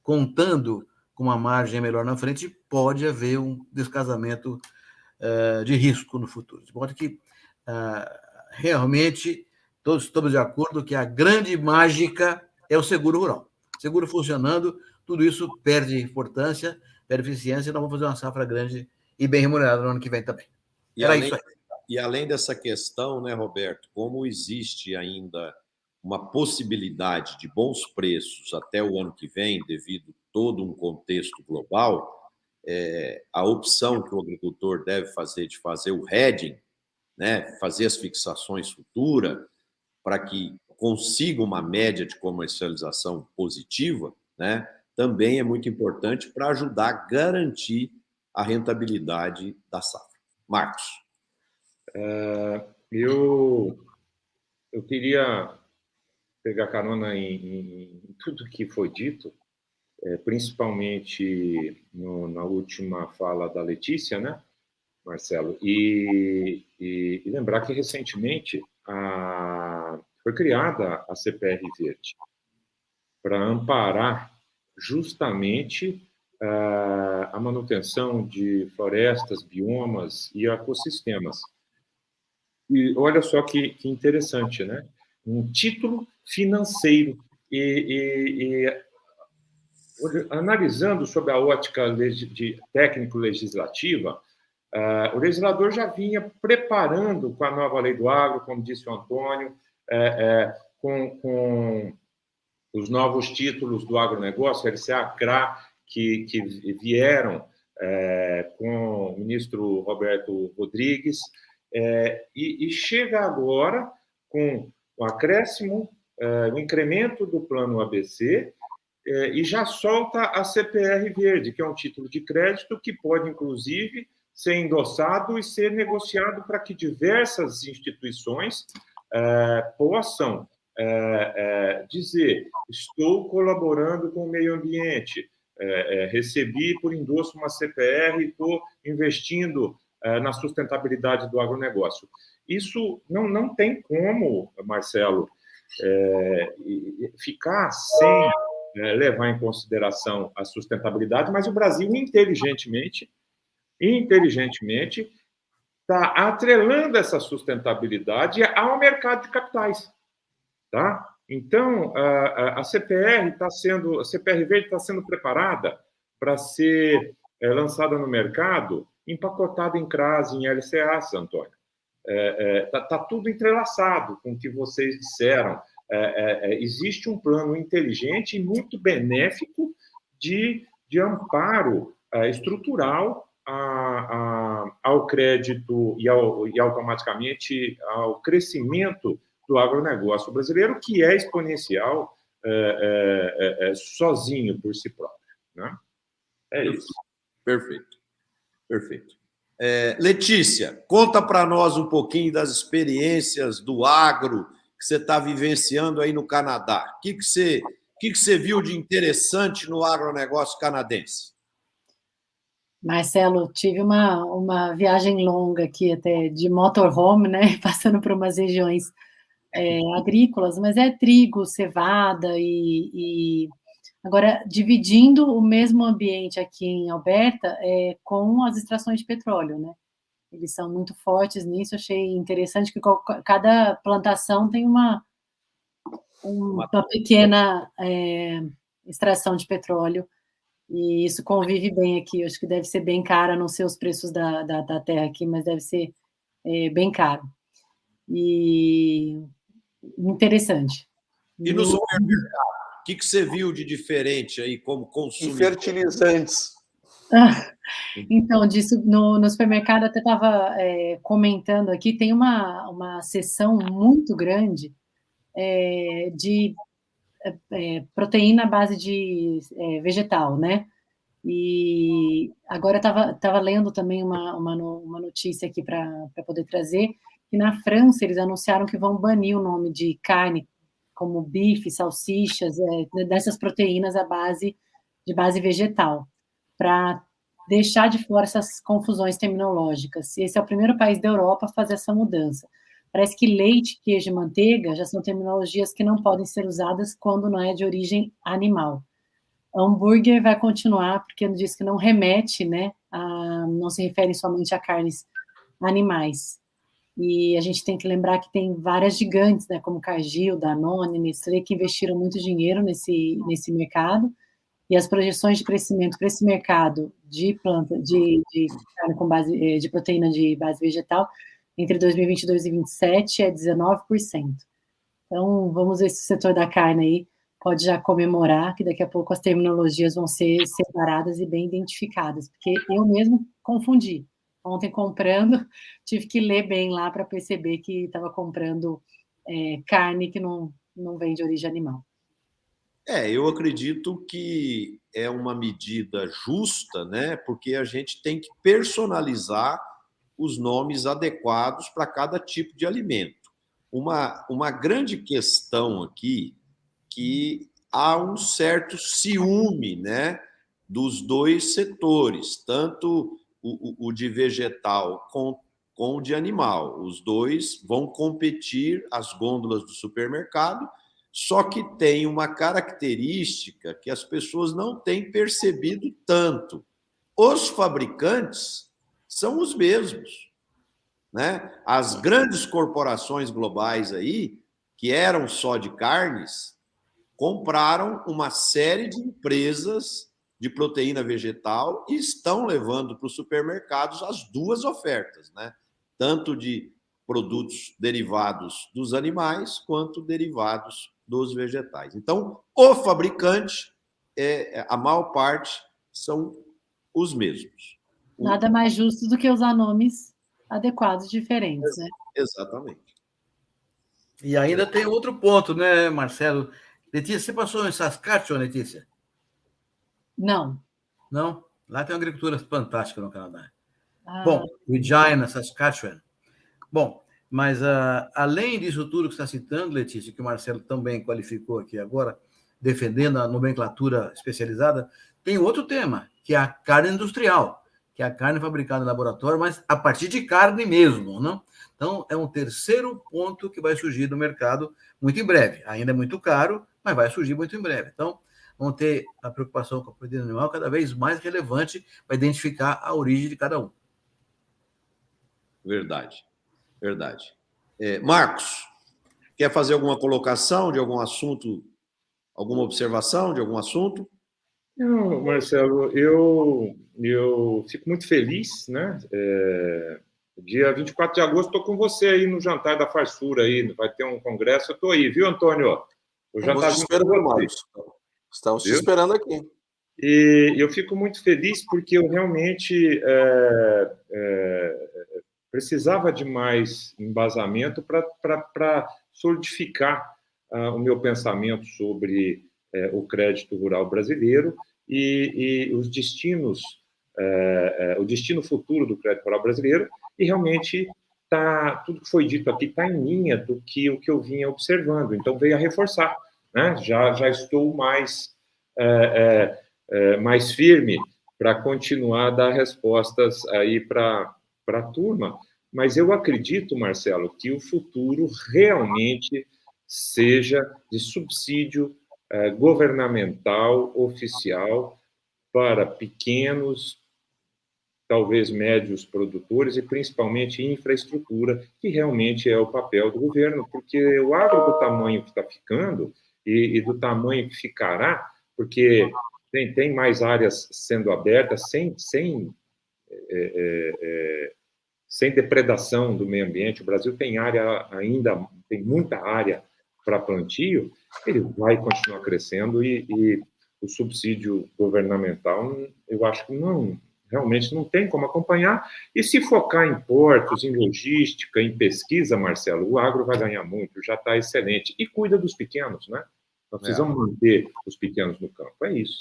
contando com uma margem melhor na frente, pode haver um descasamento de risco no futuro. De modo que, realmente, todos estamos de acordo que a grande mágica é o seguro rural. Seguro funcionando, tudo isso perde importância, perde eficiência, e nós vamos fazer uma safra grande e bem remunerada no ano que vem também. E além dessa questão, né, Roberto, como existe ainda uma possibilidade de bons preços até o ano que vem, devido a todo um contexto global, a opção que o agricultor deve fazer de fazer o hedging, né, fazer as fixações futuras, para que consiga uma média de comercialização positiva, né, também é muito importante para ajudar a garantir a rentabilidade da safra. Marcos. Eu queria pegar carona em tudo que foi dito, principalmente na última fala da Letícia, né, Marcelo? E lembrar que recentemente foi criada a CPR Verde para amparar justamente a manutenção de florestas, biomas e ecossistemas. E olha só que interessante, né? Um título financeiro. Analisando sob a ótica técnico-legislativa, o legislador já vinha preparando com a nova lei do agro, como disse o Antônio, com os novos títulos do agronegócio, LCA, CRA, que vieram com o ministro Roberto Rodrigues, e chega agora com o acréscimo, o incremento do plano ABC, e já solta a CPR Verde, que é um título de crédito que pode, inclusive, ser endossado e ser negociado para que diversas instituições possam dizer: estou colaborando com o meio ambiente, recebi por endosso uma CPR e estou investindo na sustentabilidade do agronegócio. Isso não tem como, Marcelo, ficar sem levar em consideração a sustentabilidade, mas o Brasil, inteligentemente, está atrelando essa sustentabilidade ao mercado de capitais. Tá? Então, a CPR Verde está sendo preparada para ser lançada no mercado, empacotada em CRAs, em LCAs, Antônio. Está tudo entrelaçado com o que vocês disseram. Existe um plano inteligente e muito benéfico de amparo estrutural ao crédito e automaticamente ao crescimento do agronegócio brasileiro, que é exponencial sozinho por si próprio. Né? É isso. Perfeito. Letícia, conta para nós um pouquinho das experiências do agro que você está vivenciando aí no Canadá. O que você viu de interessante no agronegócio canadense? Marcelo, tive uma viagem longa aqui até de motorhome, né? Passando por umas regiões agrícolas, mas é trigo, cevada e agora dividindo o mesmo ambiente aqui em Alberta com as extrações de petróleo, né? Eles são muito fortes nisso. Achei interessante que cada plantação tem uma pequena extração de petróleo, e isso convive bem aqui. Eu acho que deve ser bem caro, a não ser os preços da terra aqui, mas deve ser bem caro. E interessante. E no supermercado, o que você viu de diferente aí como consumidor? E fertilizantes. Então, disso no supermercado, até estava comentando aqui, tem uma seção muito grande de proteína à base de vegetal, né? E agora estava lendo também uma notícia aqui para poder trazer, que na França eles anunciaram que vão banir o nome de carne, como bife, salsichas, dessas proteínas de base vegetal, para deixar de fora essas confusões terminológicas. Esse é o primeiro país da Europa a fazer essa mudança. Parece que leite, queijo e manteiga já são terminologias que não podem ser usadas quando não é de origem animal. Hambúrguer vai continuar, porque diz que não remete, né, não se refere somente a carnes animais. E a gente tem que lembrar que tem várias gigantes, né, como Cargill, Danone, Nestlé, que investiram muito dinheiro nesse mercado, e as projeções de crescimento para esse mercado de carne com base de proteína de base vegetal entre 2022 e 2027 é 19%. Então, vamos ver se o setor da carne aí pode já comemorar, que daqui a pouco as terminologias vão ser separadas e bem identificadas, porque eu mesmo confundi. Ontem, comprando, tive que ler bem lá para perceber que estava comprando carne que não vem de origem animal. Eu acredito que é uma medida justa, né? Porque a gente tem que personalizar os nomes adequados para cada tipo de alimento. Uma grande questão aqui que há um certo ciúme, né, dos dois setores, tanto o de vegetal com o de animal. Os dois vão competir às gôndolas do supermercado, só que tem uma característica que as pessoas não têm percebido tanto. Os fabricantes são os mesmos, né? As grandes corporações globais aí, que eram só de carnes, compraram uma série de empresas de proteína vegetal e estão levando para os supermercados as duas ofertas, né? Tanto de produtos derivados dos animais quanto derivados dos vegetais. Então, o fabricante, a maior parte, são os mesmos. Nada mais justo do que usar nomes adequados, diferentes, né? Exatamente. E ainda tem outro ponto, né, Marcelo? Letícia, você passou em Saskatchewan, Letícia? Não. Não? Lá tem uma agricultura fantástica no Canadá. Ah, Bom, Regina, Saskatchewan. Bom, mas além disso tudo que você está citando, Letícia, que o Marcelo também qualificou aqui agora, defendendo a nomenclatura especializada, tem outro tema, que é a carne industrial, que é a carne fabricada em laboratório, mas a partir de carne mesmo, não? Então, é um terceiro ponto que vai surgir no mercado muito em breve. Ainda é muito caro, mas vai surgir muito em breve. Então, vão ter a preocupação com a proteína animal cada vez mais relevante para identificar a origem de cada um. Verdade. Marcos, quer fazer alguma colocação de algum assunto, alguma observação de algum assunto? Não, Marcelo, eu fico muito feliz, né? Dia 24 de agosto estou com você aí no jantar da Farçura aí, vai ter um congresso, eu estou aí, viu, Antônio? O jantar esperando, Marcos. Estamos te esperando aqui. E eu fico muito feliz porque eu realmente precisava de mais embasamento para solidificar o meu pensamento sobre o crédito rural brasileiro e os destinos, o destino futuro do crédito rural brasileiro, e realmente tudo que foi dito aqui está em linha do que o que eu vinha observando, então veio a reforçar, né? Já estou mais firme para continuar a dar respostas aí para a turma, mas eu acredito, Marcelo, que o futuro realmente seja de subsídio governamental, oficial, para pequenos, talvez médios produtores e principalmente infraestrutura, que realmente é o papel do governo, porque o agro do tamanho que está ficando e do tamanho que ficará, porque tem mais áreas sendo abertas sem depredação do meio ambiente. O Brasil tem tem muita área para plantio, ele vai continuar crescendo e o subsídio governamental, eu acho que realmente não tem como acompanhar. E se focar em portos, em logística, em pesquisa, Marcelo, o agro vai ganhar muito, já está excelente. E cuida dos pequenos, né? Nós precisamos manter os pequenos no campo, é isso.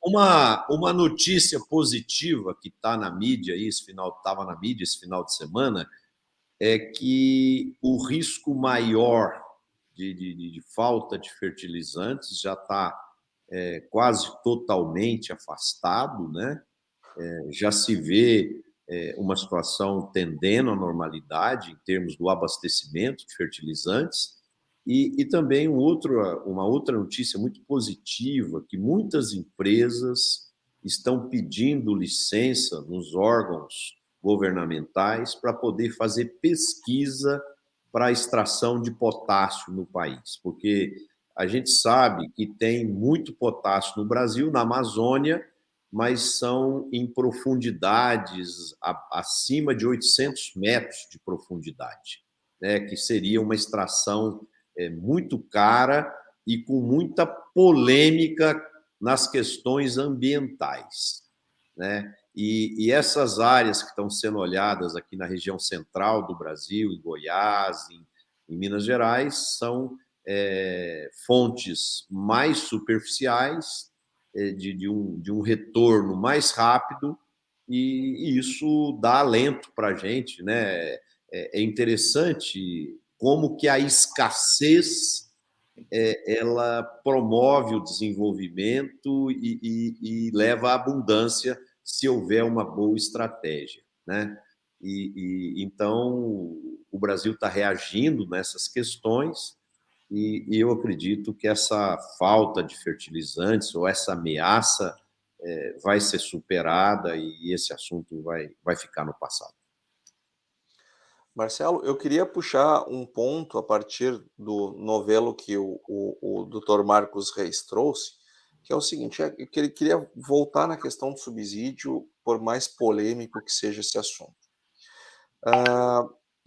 Uma notícia positiva que está na mídia, estava na mídia esse final de semana, é que o risco maior de falta de fertilizantes já está quase totalmente afastado, né? Já se vê uma situação tendendo à normalidade em termos do abastecimento de fertilizantes. E também uma outra notícia muito positiva, que muitas empresas estão pedindo licença nos órgãos governamentais para poder fazer pesquisa para a extração de potássio no país, porque a gente sabe que tem muito potássio no Brasil, na Amazônia, mas são em profundidades acima de 800 metros de profundidade, né, que seria uma extração muito cara e com muita polêmica nas questões ambientais, né? E essas áreas que estão sendo olhadas aqui na região central do Brasil, em Goiás, em Minas Gerais, são fontes mais superficiais, de um retorno mais rápido, e isso dá alento para a gente, né? É interessante como que a escassez ela promove o desenvolvimento e leva à abundância se houver uma boa estratégia, né? Então o Brasil está reagindo nessas questões e eu acredito que essa falta de fertilizantes ou essa ameaça vai ser superada e esse assunto vai ficar no passado. Marcelo, eu queria puxar um ponto a partir do novelo que o Dr. Marcos Reis trouxe, que é o seguinte, eu queria voltar na questão do subsídio, por mais polêmico que seja esse assunto.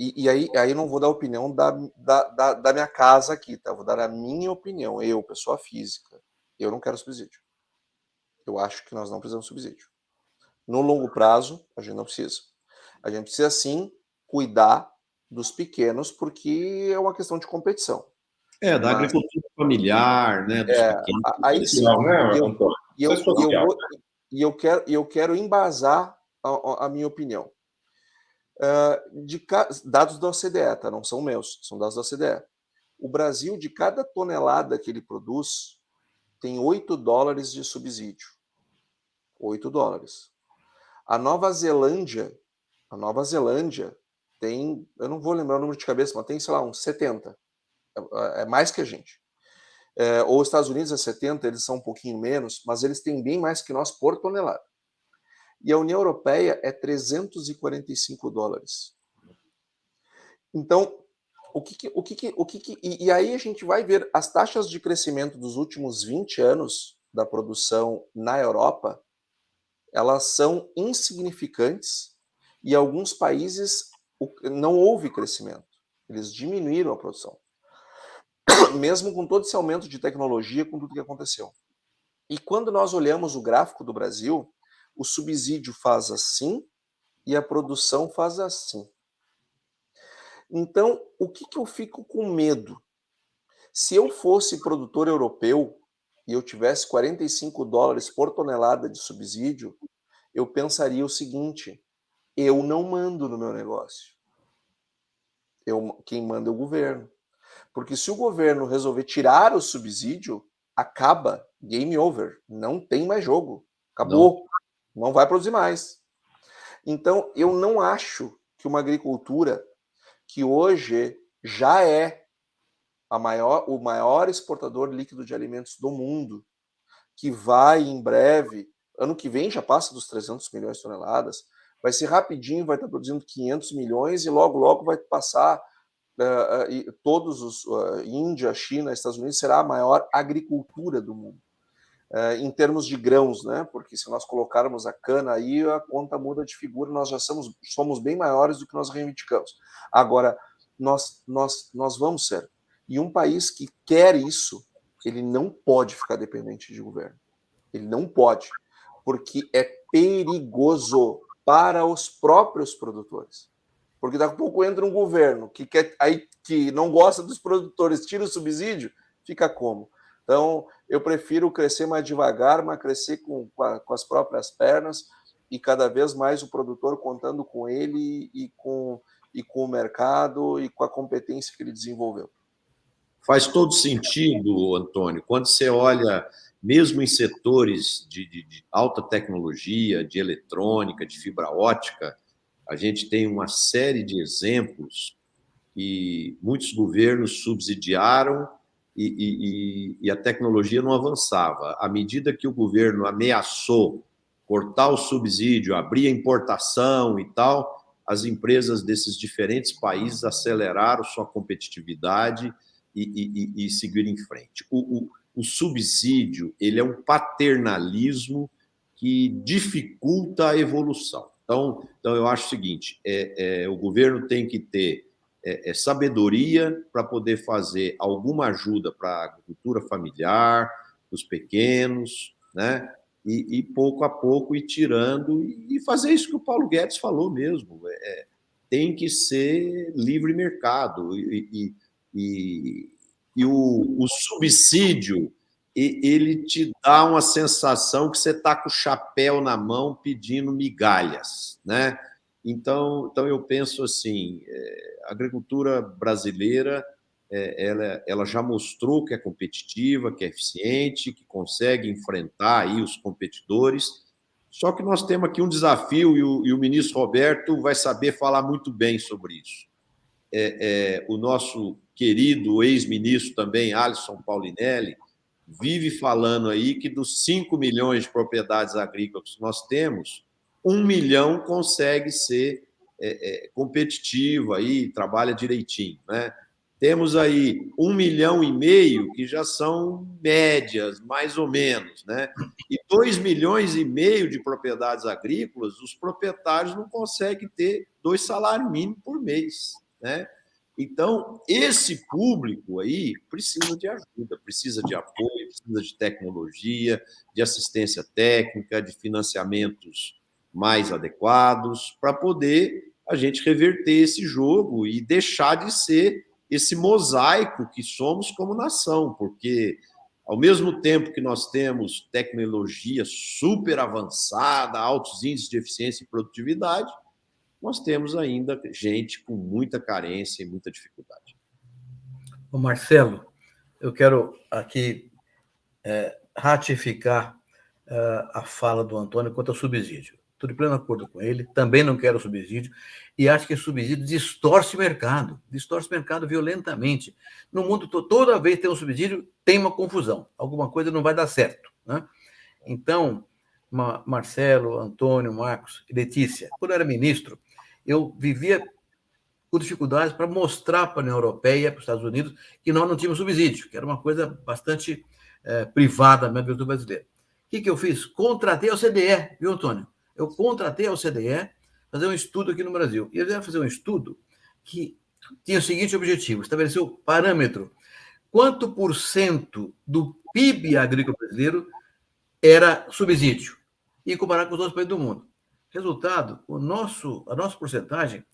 E aí eu não vou dar a opinião da minha casa aqui, tá? Vou dar a minha opinião. Eu, pessoa física, eu não quero subsídio. Eu acho que nós não precisamos de subsídio. No longo prazo, a gente não precisa. A gente precisa, sim, cuidar dos pequenos, porque é uma questão de competição. Da agricultura familiar, né? Dos pequenos. Aí sim. Social, né, Antônio? Eu quero embasar a minha opinião. Dados da OCDE, tá? Não são meus, são dados da OCDE. O Brasil, de cada tonelada que ele produz, tem $8 de subsídio. $8. A Nova Zelândia tem, eu não vou lembrar o número de cabeça, mas tem, sei lá, uns 70. É mais que a gente. Ou os Estados Unidos é 70, eles são um pouquinho menos, mas eles têm bem mais que nós por tonelada. E a União Europeia é $345. Então, e aí a gente vai ver as taxas de crescimento dos últimos 20 anos da produção na Europa, elas são insignificantes e alguns países não houve crescimento. Eles diminuíram a produção. Mesmo com todo esse aumento de tecnologia, com tudo que aconteceu. E quando nós olhamos o gráfico do Brasil, o subsídio faz assim e a produção faz assim. Então, o que eu fico com medo? Se eu fosse produtor europeu e eu tivesse $45 por tonelada de subsídio, eu pensaria o seguinte: eu não mando no meu negócio. Quem manda é o governo. Porque se o governo resolver tirar o subsídio, acaba, game over, não tem mais jogo, acabou, não vai produzir mais. Então, eu não acho que uma agricultura que hoje já é o maior exportador líquido de alimentos do mundo, que vai em breve, ano que vem já passa dos 300 milhões de toneladas, vai ser rapidinho, vai estar produzindo 500 milhões e logo vai passar todos os Índia, China, Estados Unidos, será a maior agricultura do mundo. Em termos de grãos, né? Porque se nós colocarmos a cana aí, a conta muda de figura, nós já somos bem maiores do que nós reivindicamos. Agora, nós vamos ser. E um país que quer isso, ele não pode ficar dependente de governo. Ele não pode, porque é perigoso para os próprios produtores. Porque daqui a pouco entra um governo que não gosta dos produtores, tira o subsídio, fica como? Então, eu prefiro crescer mais devagar, mas crescer com as próprias pernas e cada vez mais o produtor contando com ele e com o mercado e com a competência que ele desenvolveu. Faz todo sentido, Antônio, quando você olha, mesmo em setores de alta tecnologia, de eletrônica, de fibra ótica, a gente tem uma série de exemplos que muitos governos subsidiaram e a tecnologia não avançava. À medida que o governo ameaçou cortar o subsídio, abrir a importação e tal, as empresas desses diferentes países aceleraram sua competitividade e seguiram em frente. O subsídio, ele é um paternalismo que dificulta a evolução. Então eu acho o seguinte, o governo tem que ter sabedoria para poder fazer alguma ajuda para a agricultura familiar, os pequenos, né? E pouco a pouco ir tirando e fazer isso que o Paulo Guedes falou mesmo. Tem que ser livre mercado. E o subsídio, ele te dá uma sensação que você está com o chapéu na mão pedindo migalhas, né? Então eu penso assim, a agricultura brasileira, ela já mostrou que é competitiva, que é eficiente, que consegue enfrentar aí os competidores, só que nós temos aqui um desafio e o ministro Roberto vai saber falar muito bem sobre isso. O nosso querido ex-ministro também, Alisson Paulinelli, vive falando aí que dos 5 milhões de propriedades agrícolas que nós temos, 1 milhão consegue ser competitivo aí, trabalha direitinho, né? Temos aí 1,5 milhão que já são médias, mais ou menos, né? E 2,5 milhões de propriedades agrícolas, os proprietários não conseguem ter 2 salários mínimos por mês. né? Então, esse público aí precisa de ajuda, precisa de apoio, precisa de tecnologia, de assistência técnica, de financiamentos mais adequados, para poder a gente reverter esse jogo e deixar de ser esse mosaico que somos como nação, porque ao mesmo tempo que nós temos tecnologia super avançada, altos índices de eficiência e produtividade, nós temos ainda gente com muita carência e muita dificuldade. O Marcelo, eu quero aqui ratificar a fala do Antônio quanto ao subsídio. Estou de pleno acordo com ele, também não quero subsídio, e acho que subsídio distorce o mercado violentamente. No mundo, toda vez que tem um subsídio, tem uma confusão, alguma coisa não vai dar certo, né? Então, Marcelo, Antônio, Marcos e Letícia, quando eu era ministro, eu vivia com dificuldades para mostrar para a União Europeia e para os Estados Unidos que nós não tínhamos subsídio, que era uma coisa bastante privada mesmo do brasileiro. O que eu fiz? Contratei a OCDE, viu, Antônio? Eu contratei a OCDE fazer um estudo aqui no Brasil. E eu ia fazer um estudo que tinha o seguinte objetivo: estabelecer o parâmetro. Quanto por cento do PIB agrícola brasileiro era subsídio? E comparar com os outros países do mundo. Resultado, a nossa porcentagem,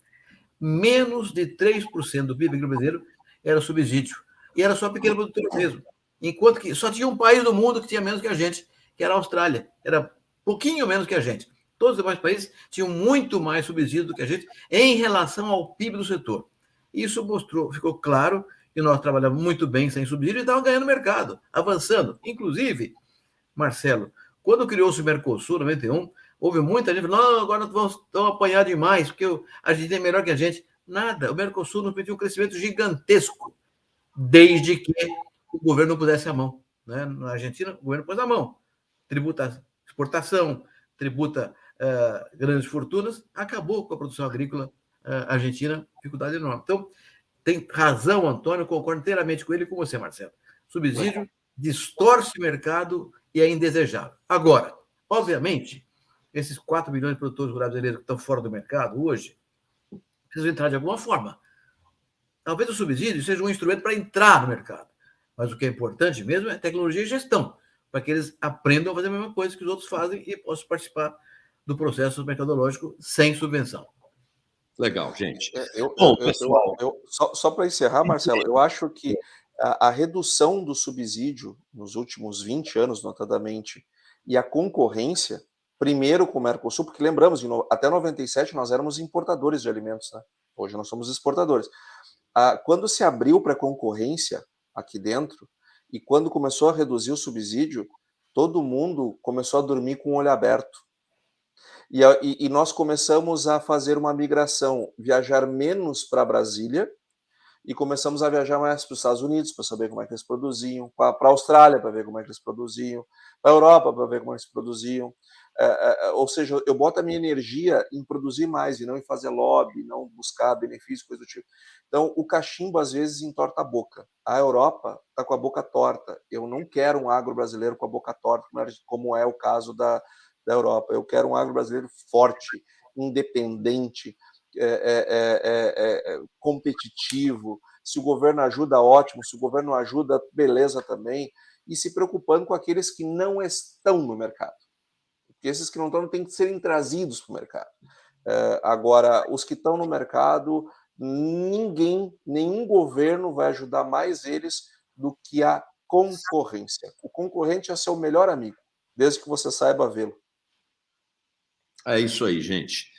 menos de 3% do PIB brasileiro era subsídio. E era só pequeno produtor mesmo. Enquanto que só tinha um país do mundo que tinha menos que a gente, que era a Austrália. Era pouquinho menos que a gente. Todos os demais países tinham muito mais subsídio do que a gente em relação ao PIB do setor. Isso ficou claro que nós trabalhávamos muito bem sem subsídio e estávamos ganhando mercado, avançando. Inclusive, Marcelo, quando criou-se o Mercosul, em 91, houve muita gente falando, não, agora nós vamos apanhar demais, porque a gente é melhor que a gente. Nada, o Mercosul nos permitiu um crescimento gigantesco, desde que o governo não pusesse a mão. Né? Na Argentina, o governo pôs a mão. Tributa exportação, tributa grandes fortunas, acabou com a produção agrícola argentina, dificuldade enorme. Então, tem razão, Antônio, concordo inteiramente com ele e com você, Marcelo. Subsídio distorce o mercado e é indesejável. Agora, obviamente, esses 4 milhões de produtores rurais brasileiros que estão fora do mercado hoje, precisam entrar de alguma forma. Talvez o subsídio seja um instrumento para entrar no mercado, mas o que é importante mesmo é tecnologia e gestão, para que eles aprendam a fazer a mesma coisa que os outros fazem e possam participar do processo mercadológico sem subvenção. Legal, gente. Bom, pessoal, só para encerrar, Marcelo, eu acho que a redução do subsídio nos últimos 20 anos, notadamente, e a concorrência, primeiro com o Mercosul, porque lembramos, até 97 nós éramos importadores de alimentos, né? Hoje nós somos exportadores. Quando se abriu para a concorrência aqui dentro, e quando começou a reduzir o subsídio, todo mundo começou a dormir com o olho aberto. E nós começamos a fazer uma migração, viajar menos para Brasília e começamos a viajar mais para os Estados Unidos para saber como é que eles produziam, para a Austrália para ver como é que eles produziam, para a Europa para ver como eles produziam. Ou seja, eu boto a minha energia em produzir mais e não em fazer lobby, não buscar benefício, coisa do tipo. Então, o cachimbo às vezes entorta a boca. A Europa está com a boca torta. Eu não quero um agro brasileiro com a boca torta, como é o caso da Europa. Eu quero um agro brasileiro forte, independente, competitivo. Se o governo ajuda, ótimo. Se o governo não ajuda, beleza também. E se preocupando com aqueles que não estão no mercado. Porque esses que não estão têm que serem trazidos para o mercado. Agora, os que estão no mercado, nenhum governo vai ajudar mais eles do que a concorrência. O concorrente é seu melhor amigo, desde que você saiba vê-lo. É isso aí, gente.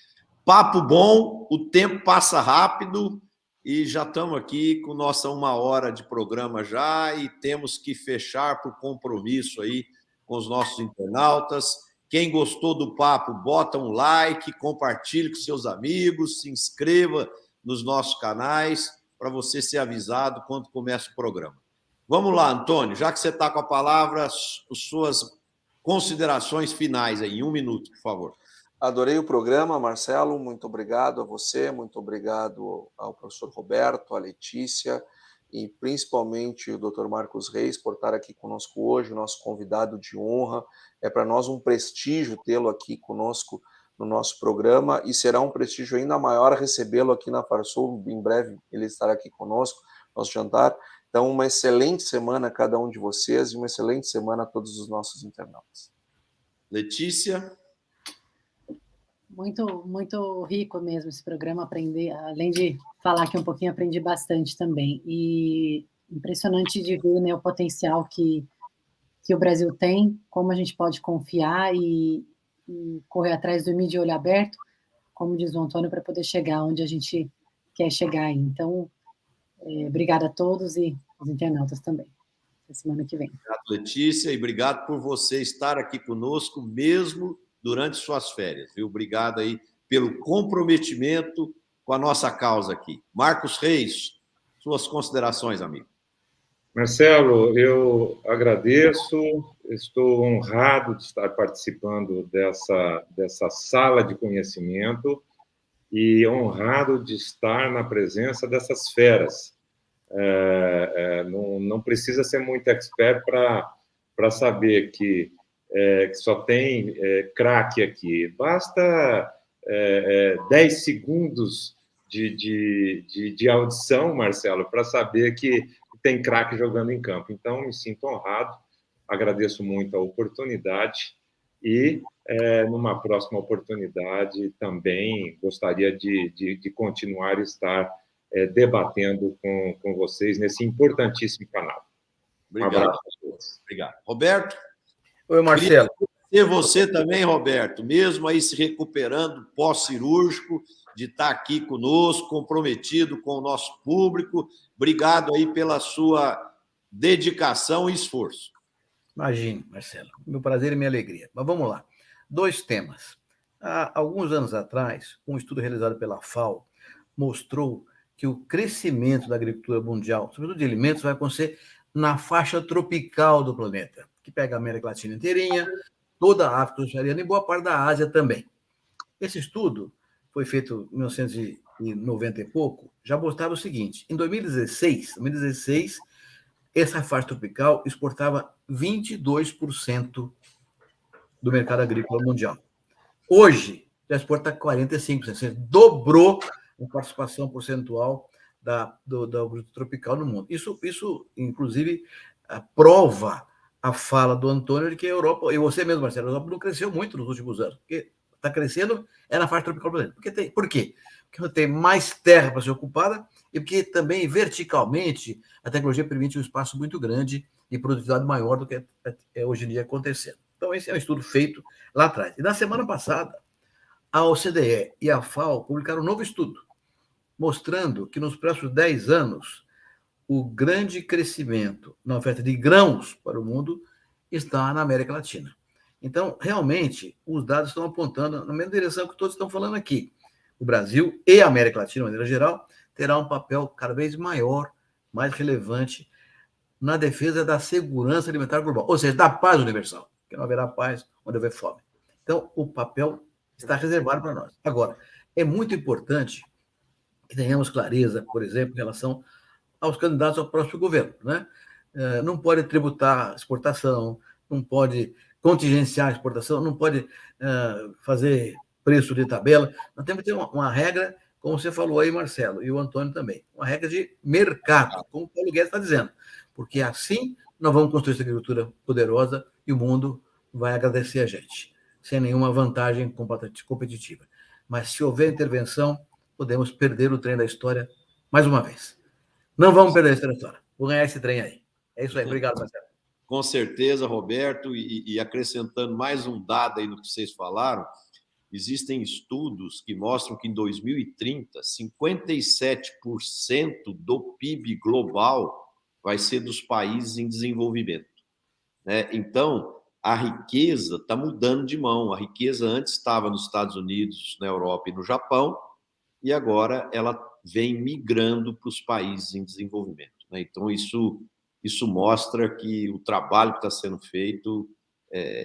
Papo bom, o tempo passa rápido e já estamos aqui com nossa 1 hora de programa já e temos que fechar por compromisso aí com os nossos internautas. Quem gostou do papo, bota um like, compartilhe com seus amigos, se inscreva nos nossos canais para você ser avisado quando começa o programa. Vamos lá, Antônio, já que você está com a palavra, as suas considerações finais aí, em 1 minuto, por favor. Adorei o programa, Marcelo, muito obrigado a você, muito obrigado ao professor Roberto, à Letícia e principalmente o Dr. Marcos Reis por estar aqui conosco hoje, nosso convidado de honra. É para nós um prestígio tê-lo aqui conosco no nosso programa e será um prestígio ainda maior recebê-lo aqui na Farsul. Em breve ele estará aqui conosco, nosso jantar. Então, uma excelente semana a cada um de vocês e uma excelente semana a todos os nossos internautas. Letícia? Muito, muito rico mesmo esse programa, aprender, além de falar aqui um pouquinho, aprendi bastante também. E impressionante de ver, né, o potencial que o Brasil tem, como a gente pode confiar e correr atrás do mídia de olho aberto, como diz o Antônio, para poder chegar onde a gente quer chegar aí. Então, obrigada a todos e os internautas também. Até semana que vem. Obrigado, Letícia, e obrigado por você estar aqui conosco, mesmo durante suas férias, viu? Obrigado aí pelo comprometimento com a nossa causa aqui. Marcos Reis, suas considerações, amigo. Marcelo, eu agradeço, estou honrado de estar participando dessa sala de conhecimento e honrado de estar na presença dessas feras. Não precisa ser muito expert para saber que só tem craque aqui. Basta 10 segundos de audição, Marcelo, para saber que tem craque jogando em campo. Então, me sinto honrado, agradeço muito a oportunidade e, numa próxima oportunidade, também gostaria de continuar a estar debatendo com vocês nesse importantíssimo canal. Obrigado. Um abraço a todos. Obrigado. Roberto? Oi, Marcelo. E você também, Roberto, mesmo aí se recuperando pós-cirúrgico, de estar aqui conosco, comprometido com o nosso público. Obrigado aí pela sua dedicação e esforço. Imagine, Marcelo. Meu prazer e minha alegria. Mas vamos lá. 2 temas. Há alguns anos atrás, um estudo realizado pela FAO mostrou que o crescimento da agricultura mundial, sobretudo de alimentos, vai acontecer na faixa tropical do planeta, que pega a América Latina inteirinha, toda a África subsaariana e boa parte da Ásia também. Esse estudo foi feito em 1990 e pouco, já mostrava o seguinte: em 2016, essa faixa tropical exportava 22% do mercado agrícola mundial. Hoje, já exporta 45%, dobrou a participação percentual do agricultura tropical no mundo. Isso, inclusive, prova a fala do Antônio de que a Europa, e você mesmo, Marcelo, a Europa não cresceu muito nos últimos anos, porque está crescendo na faixa tropical do planeta. Por quê? Porque tem mais terra para ser ocupada e porque também, verticalmente, a tecnologia permite um espaço muito grande e produtividade maior do que hoje em dia acontecendo. Então, esse é um estudo feito lá atrás. E na semana passada, a OCDE e a FAO publicaram um novo estudo, mostrando que nos próximos 10 anos, o grande crescimento na oferta de grãos para o mundo está na América Latina. Então, realmente, os dados estão apontando na mesma direção que todos estão falando aqui. O Brasil e a América Latina, de maneira geral, terá um papel cada vez maior, mais relevante na defesa da segurança alimentar global, ou seja, da paz universal, porque não haverá paz onde houver fome. Então, o papel está reservado para nós. Agora, é muito importante que tenhamos clareza, por exemplo, em relação aos candidatos ao próximo governo, né? Não pode tributar a exportação, não pode contingenciar a exportação, não pode fazer preço de tabela. Nós temos que ter uma regra, como você falou aí, Marcelo, e o Antônio também, uma regra de mercado, como o Paulo Guedes está dizendo, porque assim nós vamos construir essa agricultura poderosa e o mundo vai agradecer a gente, sem nenhuma vantagem competitiva. Mas se houver intervenção, podemos perder o trem da história mais uma vez. Não vamos perder esse trem da história. Vou ganhar esse trem aí. É isso aí. Obrigado, Marcelo. Com certeza, Roberto, e acrescentando mais um dado aí no que vocês falaram, existem estudos que mostram que em 2030, 57% do PIB global vai ser dos países em desenvolvimento, né? Então, a riqueza está mudando de mão. A riqueza antes estava nos Estados Unidos, na Europa e no Japão, e agora ela vem migrando para os países em desenvolvimento, né? Então, isso mostra que o trabalho que está sendo feito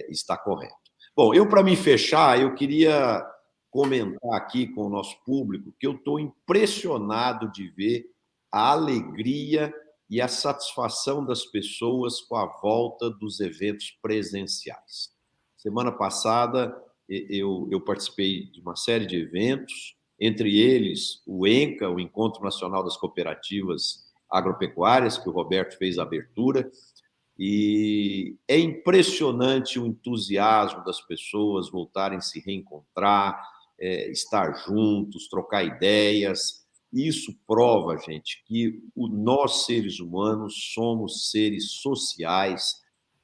está correto. Bom, para me fechar, eu queria comentar aqui com o nosso público que eu estou impressionado de ver a alegria e a satisfação das pessoas com a volta dos eventos presenciais. Semana passada, eu participei de uma série de eventos, entre eles o ENCA, o Encontro Nacional das Cooperativas Agropecuárias, que o Roberto fez a abertura, e é impressionante o entusiasmo das pessoas voltarem a se reencontrar, estar juntos, trocar ideias. Isso prova, gente, que nós, seres humanos, somos seres sociais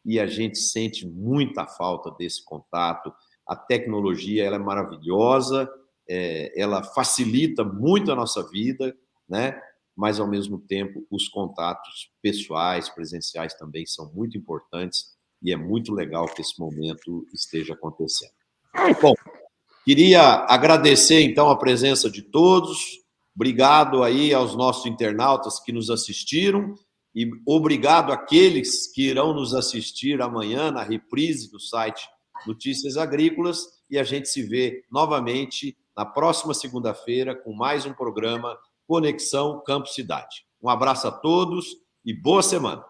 e a gente sente muita falta desse contato. A tecnologia ela é maravilhosa, ela facilita muito a nossa vida, né? Mas, ao mesmo tempo, os contatos pessoais, presenciais também são muito importantes e é muito legal que esse momento esteja acontecendo. Bom, queria agradecer, então, a presença de todos, obrigado aí aos nossos internautas que nos assistiram e obrigado àqueles que irão nos assistir amanhã na reprise do site Notícias Agrícolas e a gente se vê novamente na próxima segunda-feira com mais um programa Conexão Campo Cidade. Um abraço a todos e boa semana.